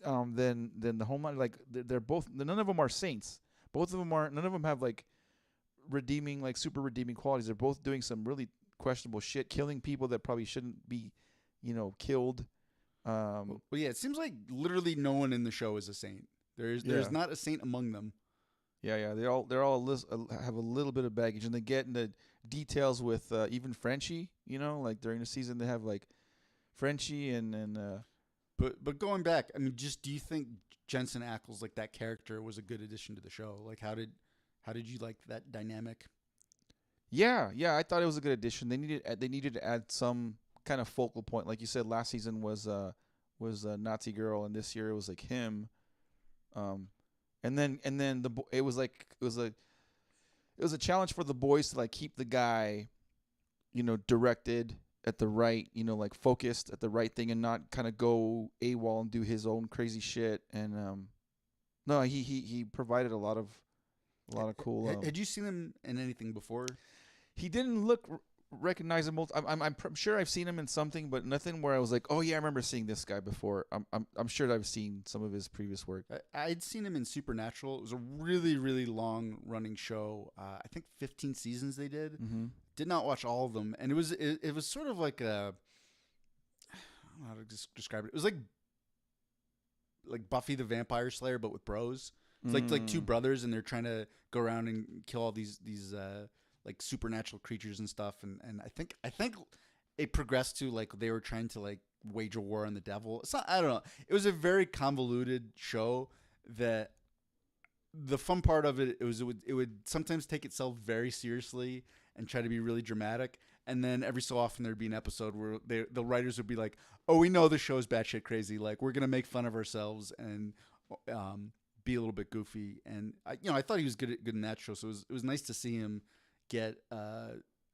than the Homelander. Like they're both, none of them are saints. Both of them are. None of them have like redeeming, like super redeeming qualities. They're both doing some really questionable shit, killing people that probably shouldn't be, killed. It seems like literally no one in the show is a saint. There's not a saint among them. Yeah. They're all have a little bit of baggage, and they get into details with even Frenchie. Like during the season they have like Frenchie and. But going back, I mean, just do you think Jensen Ackles, like that character, was a good addition to the show? Like, how did you like that dynamic? Yeah, I thought it was a good addition. They needed to add some kind of focal point. Like you said, last season was Nazi girl, and this year it was like him. And then it was a challenge for the boys to like keep the guy, directed at the right, like focused at the right thing and not kind of go AWOL and do his own crazy shit. And no, he provided a lot of cool. Had you seen him in anything before? He didn't look recognizable. I'm sure I've seen him in something, but nothing where I was like, oh yeah, I remember seeing this guy before. I'm sure that I've seen some of his previous work. I'd seen him in Supernatural. It was a really, really long running show. I think 15 seasons they did. Mm-hmm. Did not watch all of them, and it was sort of like a, I don't know how to describe it. It was like Buffy the Vampire Slayer, but with bros. It's like two brothers, and they're trying to go around and kill all these like supernatural creatures and stuff. And I think it progressed to like they were trying to like wage a war on the devil. It's not, I don't know. It was a very convoluted show that the fun part of it would sometimes take itself very seriously and try to be really dramatic. And then every so often there'd be an episode where the writers would be like, oh, we know the show's batshit crazy. Like we're going to make fun of ourselves and be a little bit goofy. And I thought he was good in that show. So it was nice to see him get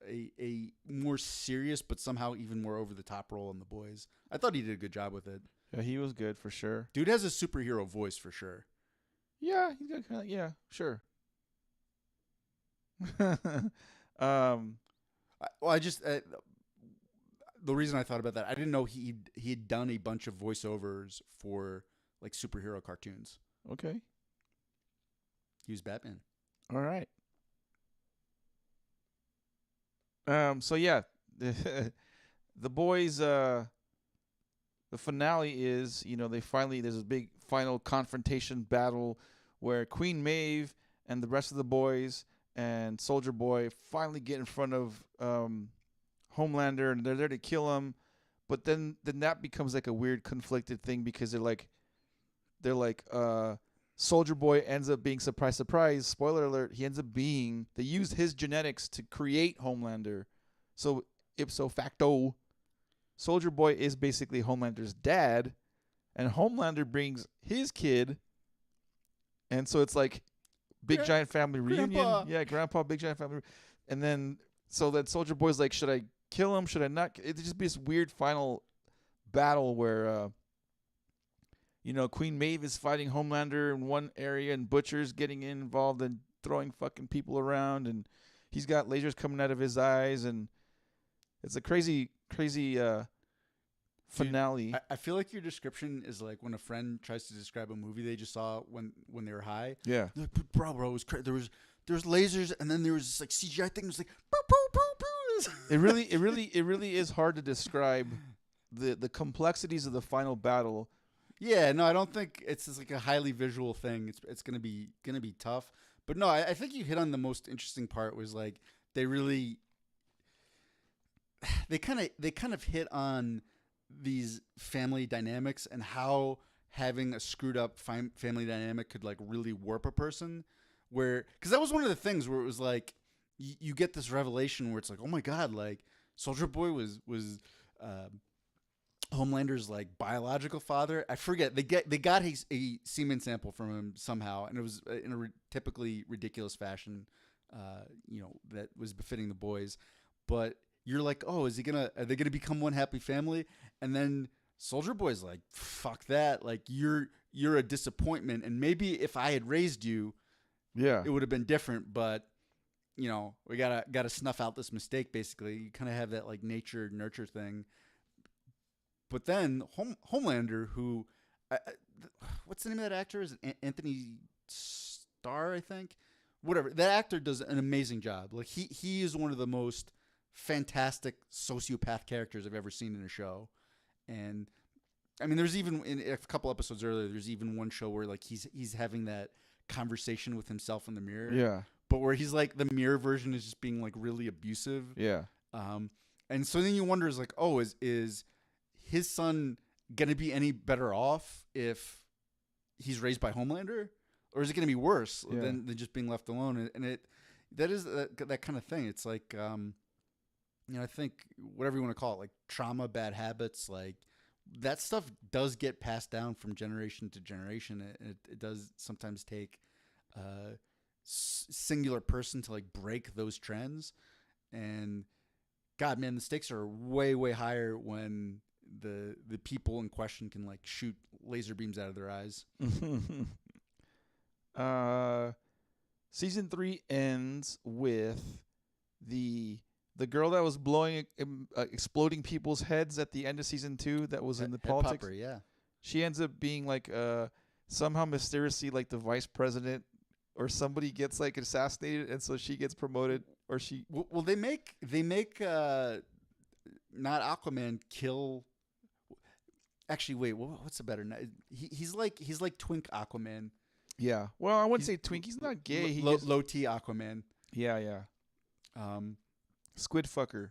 a more serious but somehow even more over the top role in The Boys. I thought he did a good job with it. Yeah, he was good for sure. Dude has a superhero voice for sure. Yeah, he's got kind of, yeah, sure. The reason I thought about that, I didn't know he had done a bunch of voiceovers for like superhero cartoons. Okay. He was Batman. All right. So yeah, the boys. The finale is, they finally, there's a big final confrontation battle where Queen Maeve and the rest of the boys and Soldier Boy finally get in front of Homelander, and they're there to kill him. But then that becomes like a weird conflicted thing because they're like Soldier Boy ends up being, surprise, spoiler alert, he ends up being, they used his genetics to create Homelander. So ipso facto, Soldier Boy is basically Homelander's dad, and Homelander brings his kid. And so it's like big giant family reunion. Grandpa. Yeah, grandpa, big giant family. And then so that Soldier Boy's like, should I kill him? Should I not? It'd just be this weird final battle where Queen Maeve is fighting Homelander in one area, and Butcher's getting involved and throwing fucking people around, and he's got lasers coming out of his eyes, and it's a crazy finale. Dude, I feel like your description is like when a friend tries to describe a movie they just saw when they were high. Yeah. They're like, bro, it was crazy. There was lasers, and then there was this like CGI thing. It was like, boo, boo, boo, boo. It really is hard to describe the complexities of the final battle. Yeah, no, I don't think it's just like a highly visual thing. It's gonna be tough. But no, I think you hit on the most interesting part. Was like they kind of hit on these family dynamics and how having a screwed up family dynamic could like really warp a person. Because that was one of the things where it was like you get this revelation where it's like, oh my god, like Soldier Boy was Homelander's like biological father. I forget. They got a semen sample from him somehow, and it was in a typically ridiculous fashion, that was befitting the boys. But you're like, oh, are they gonna become one happy family? And then Soldier Boy's like, fuck that. Like you're a disappointment, and maybe if I had raised you, yeah, it would have been different. But we gotta snuff out this mistake. Basically, you kind of have that like nature nurture thing. But then Homelander, who, what's the name of that actor? Is it Anthony Starr, I think? Whatever. That actor does an amazing job. Like he is one of the most fantastic sociopath characters I've ever seen in a show. And I mean, there's even in a couple episodes earlier, there's even one show where like he's having that conversation with himself in the mirror. Yeah. But where he's like the mirror version is just being like really abusive. Yeah. And so then you wonder is like, oh, is his son gonna be any better off if he's raised by Homelander, or is it gonna be worse than just being left alone? And that is that kind of thing. It's like I think whatever you want to call it, like trauma, bad habits, like that stuff does get passed down from generation to generation. It does sometimes take a singular person to like break those trends. And God, man, the stakes are way, way higher when the people in question can like shoot laser beams out of their eyes. Season 3 ends with the girl that was exploding people's heads at the end of season 2 that was in the politics. Popper, yeah. She ends up being like somehow mysteriously like the vice president, or somebody gets like assassinated, and so she gets promoted, or she. Well, they make not Aquaman kill. Actually, wait. What's the better? He's like Twink Aquaman. Yeah. Well, I wouldn't say Twink. He's not gay. He's low T Aquaman. Yeah. Squid fucker.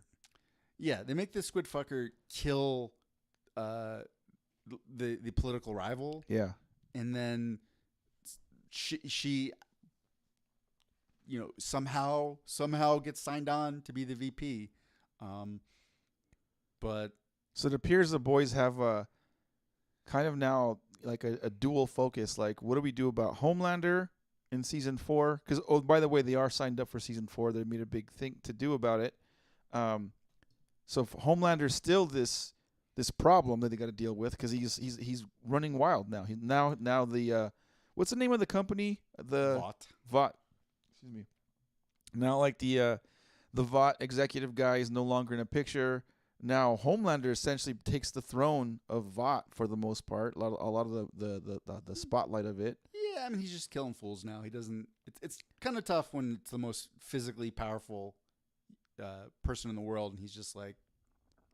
Yeah, they make the squid fucker kill the political rival. Yeah. And then she somehow gets signed on to be the VP. But so it appears the boys have a kind of now like a dual focus. Like, what do we do about Homelander in season 4? Because, oh, by the way, they are signed up for season 4. They made a big thing to do about it. So Homelander's still this problem that they got to deal with because he's running wild now. Now the what's the name of the company? The Vought. Excuse me. Now like the Vought executive guy is no longer in a picture. Now Homelander essentially takes the throne of Vought for the most part. A lot of the spotlight of it. Yeah, I mean he's just killing fools now. He doesn't. It's kind of tough when it's the most physically powerful person in the world, and he's just like,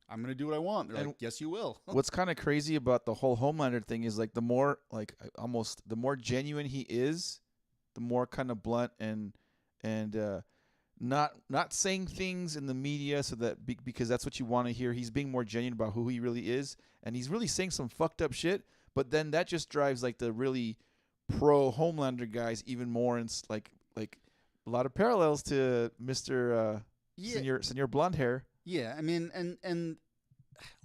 I'm gonna do what I want. They're like, yes, you will. What's kind of crazy about the whole Homelander thing is like the more genuine he is, the more kind of blunt and not saying things in the media so that because that's what you want to hear. He's being more genuine about who he really is, and he's really saying some fucked up shit. But then that just drives like the really pro Homelander guys even more, and like a lot of parallels to Mr. Senor Blonde Hair. Yeah, I mean, and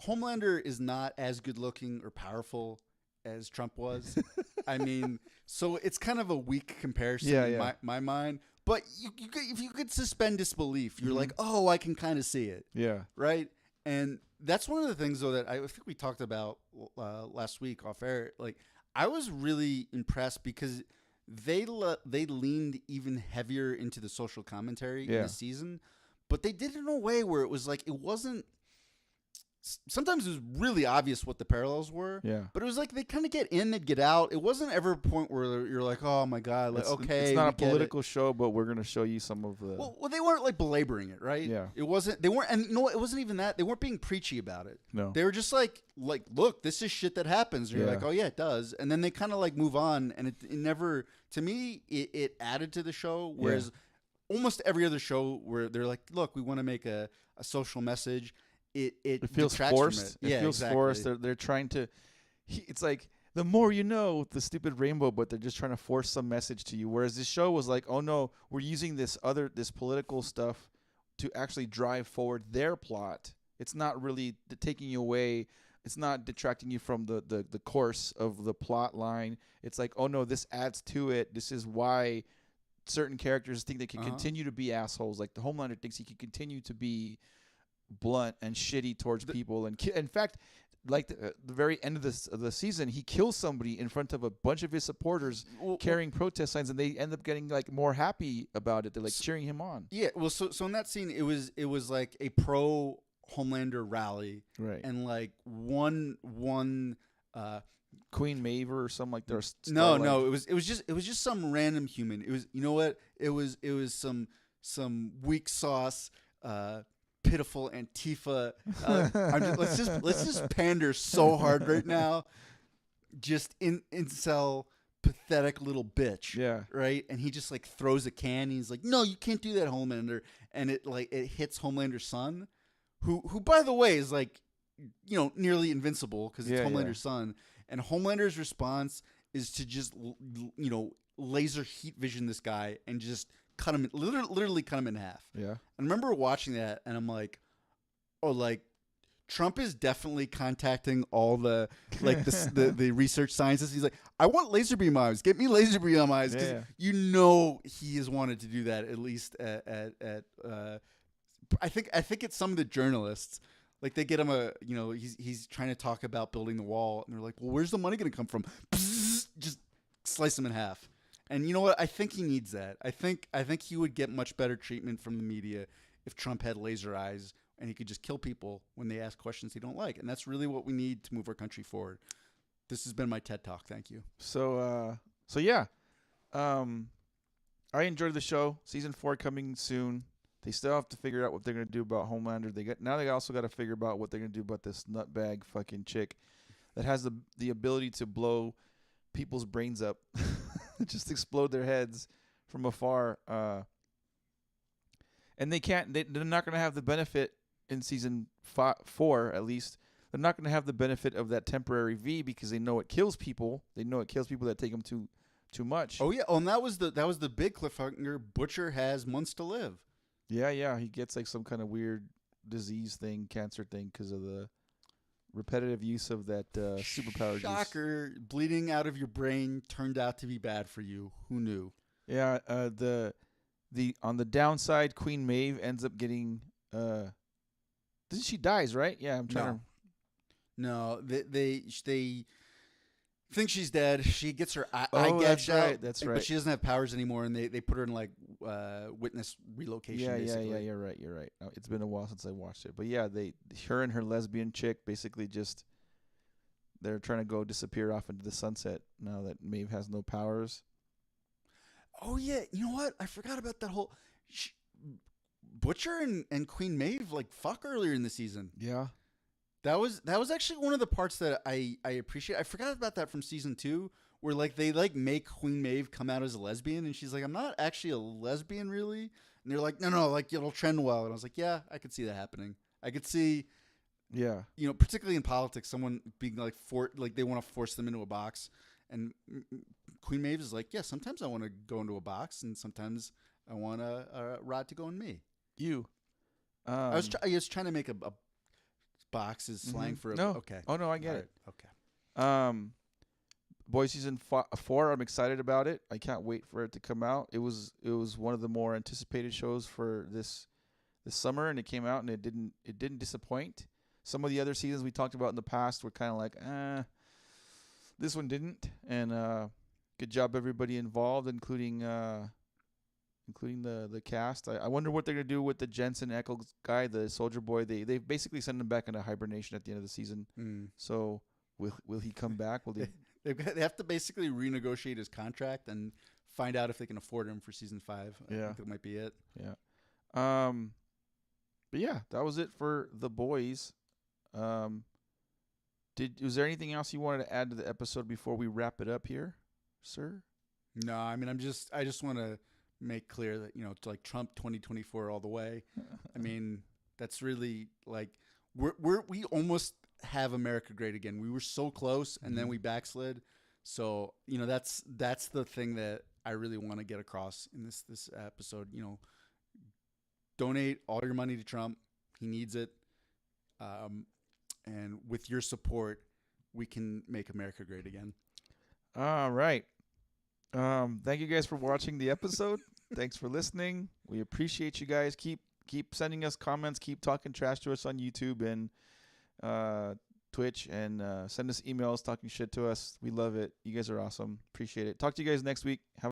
Homelander is not as good looking or powerful as Trump was. I mean, so it's kind of a weak comparison in my mind. But if you could suspend disbelief, you're like, oh, I can kind of see it. Yeah. Right? And that's one of the things, though, that I think we talked about last week off air. Like, I was really impressed because they leaned even heavier into the social commentary in this season. But they did it in a way where it was like it wasn't. Sometimes it was really obvious what the parallels were. Yeah. But it was like they kind of get in, they'd get out. It wasn't ever a point where you're like, oh my god, like it's not a political show, but we're gonna show you some of the. Well, they weren't like belaboring it, right? Yeah. It wasn't. They weren't, and you know what? It wasn't even that. They weren't being preachy about it. No. They were just like, look, this is shit that happens. And you're like, oh yeah, it does. And then they kind of like move on, and it never. To me, it added to the show, whereas. Almost every other show where they're like, look, we want to make a social message. It feels forced. It feels forced. They're trying to. It's like the more you know, the stupid rainbow, but they're just trying to force some message to you. Whereas this show was like, oh no, we're using this political stuff to actually drive forward their plot. It's not really taking you away. It's not detracting you from the course of the plot line. It's like, oh no, this adds to it. This is why. Certain characters think they can continue to be assholes. Like the Homelander thinks he can continue to be blunt and shitty towards people. And in fact, like the very end of the season, he kills somebody in front of a bunch of his supporters carrying protest signs, and they end up getting like more happy about it. They're like cheering him on. Yeah. Well, so in that scene, it was like a pro Homelander rally, right? And like one. Queen Maeve or something like that. No, it was just some random human. It was, you know what? It was some weak sauce, pitiful Antifa. Let's just pander so hard right now. Just incel, pathetic little bitch. Yeah. Right. And he just like throws a can. He's like, no, you can't do that, Homelander. And it hits Homelander's son, who by the way is like, nearly invincible because it's Homelander's son. And Homelander's response is to just, laser heat vision this guy and just cut him, literally cut him in half. Yeah. I remember watching that, and I'm like, oh, like Trump is definitely contacting all the the research scientists. He's like, I want laser beam eyes. Get me laser beam eyes, because he has wanted to do that at least at I think it's some of the journalists. Like they get him he's trying to talk about building the wall, and they're like, well, where's the money going to come from? Just slice him in half. And you know what? I think he needs that. I think he would get much better treatment from the media if Trump had laser eyes and he could just kill people when they ask questions he don't like. And that's really what we need to move our country forward. This has been my TED Talk. Thank you. So yeah. I enjoyed the show. Season 4 coming soon. They still have to figure out what they're going to do about Homelander. They also got to figure out what they're going to do about this nutbag fucking chick that has the ability to blow people's brains up, just explode their heads from afar. And they're not going to have the benefit in season 4, at least. They're not going to have the benefit of that temporary V because they know it kills people. They know it kills people that take them too much. Oh yeah, and that was the big cliffhanger. Butcher has months to live. Yeah, he gets like some kind of weird disease thing, cancer thing, because of the repetitive use of that superpower. Shocker! Juice. Bleeding out of your brain turned out to be bad for you. Who knew? Yeah. On the downside, Queen Maeve ends up getting She dies, right? Yeah, I'm trying to. No, they think she's dead. She gets her eye Oh, that's gouged out. right. That's right. But she doesn't have powers anymore, and they put her in like witness relocation. Yeah, basically. You're right. You're right. It's been a while since I watched it, but yeah, her and her lesbian chick basically just they're trying to go disappear off into the sunset now that Maeve has no powers. Oh yeah, you know what? I forgot about that whole Butcher and Queen Maeve like fuck earlier in the season. Yeah. That was actually one of the parts that I appreciate. I forgot about that from season 2, where like they like make Queen Maeve come out as a lesbian, and she's like, I'm not actually a lesbian really. And they're like, no, like it'll trend well. And I was like, yeah, I could see that happening. I could see, Yeah. particularly in politics, someone being like they want to force them into a box, and Queen Maeve is like, yeah, sometimes I want to go into a box, and sometimes I want a rod to go in me. You. I was trying to make a box is slang for a no. okay. Oh no, I get All it. right. Okay. Boys season 4. I'm excited about it. I can't wait for it to come out. It was one of the more anticipated shows for this summer, and it came out and it didn't disappoint. Some of the other seasons we talked about in the past were kind of like, this one didn't. And good job everybody involved, including the cast. I wonder what they're gonna do with the Jensen Ackles guy, the soldier boy. They basically send him back into hibernation at the end of the season. So will he come back? Will they? They have to basically renegotiate his contract and find out if they can afford him for season 5. I think that might be it. Yeah. But yeah, that was it for the boys. Was there anything else you wanted to add to the episode before we wrap it up here, sir? No, I mean I just want to make clear that it's like Trump 2024 all the way. I mean that's really like we almost have America great again. We were so close, and then we backslid. So that's the thing that I really want to get across in this episode. Donate all your money to Trump. He needs it. And with your support, we can make America great again. All right. Thank you guys for watching the episode. Thanks for listening. We appreciate you guys. Keep sending us comments. Keep talking trash to us on YouTube and Twitch, and send us emails talking shit to us. We love it. You guys are awesome. Appreciate it. Talk to you guys next week. Have